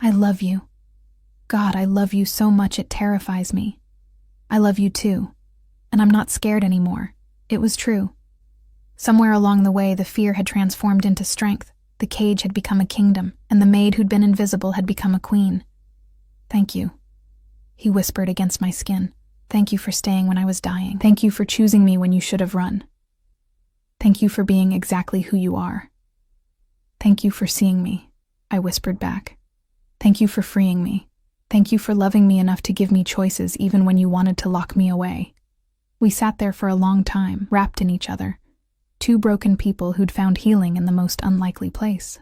"I love you. God, I love you so much it terrifies me. I love you too, and I'm not scared anymore." It was true. Somewhere along the way, the fear had transformed into strength. The cage had become a kingdom, and the maid who'd been invisible had become a queen. "Thank you," he whispered against my skin. "Thank you for staying when I was dying. Thank you for choosing me when you should have run. Thank you for being exactly who you are. Thank you for seeing me," I whispered back. "Thank you for freeing me. Thank you for loving me enough to give me choices even when you wanted to lock me away." We sat there for a long time, wrapped in each other. Two broken people who'd found healing in the most unlikely place.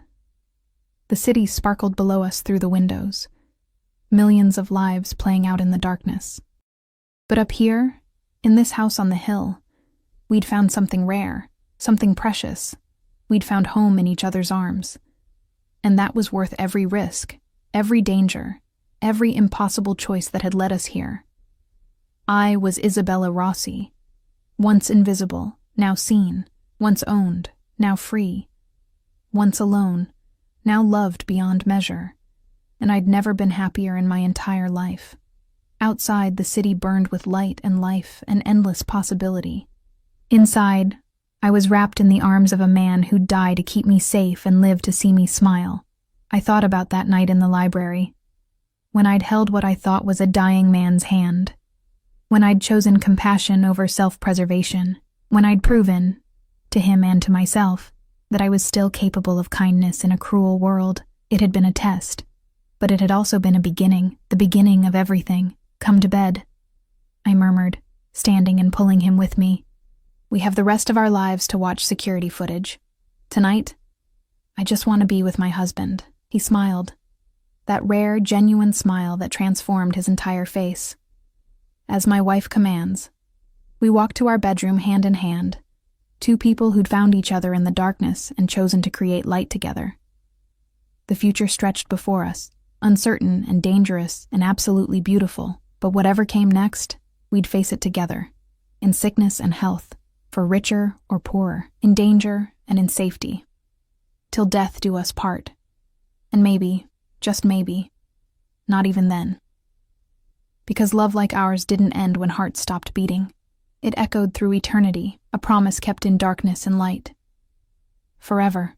The city sparkled below us through the windows. Millions of lives playing out in the darkness. But up here, in this house on the hill, we'd found something rare, something precious. We'd found home in each other's arms. And that was worth every risk, every danger, every impossible choice that had led us here. I was Isabella Rossi, once invisible, now seen, once owned, now free, once alone, now loved beyond measure, and I'd never been happier in my entire life. Outside, the city burned with light and life and endless possibility. Inside, I was wrapped in the arms of a man who'd die to keep me safe and live to see me smile. I thought about that night in the library, when I'd held what I thought was a dying man's hand, when I'd chosen compassion over self-preservation, when I'd proven, to him and to myself, that I was still capable of kindness in a cruel world. It had been a test, but it had also been a beginning, the beginning of everything. "Come to bed," I murmured, standing and pulling him with me. "We have the rest of our lives to watch security footage. Tonight, I just want to be with my husband." He smiled, that rare, genuine smile that transformed his entire face. "As my wife commands." We walked to our bedroom hand in hand, two people who'd found each other in the darkness and chosen to create light together. The future stretched before us, uncertain and dangerous and absolutely beautiful, but whatever came next, we'd face it together, in sickness and health, for richer or poorer, in danger and in safety, till death do us part. And maybe, just maybe, not even then. Because love like ours didn't end when hearts stopped beating. It echoed through eternity, a promise kept in darkness and light. Forever.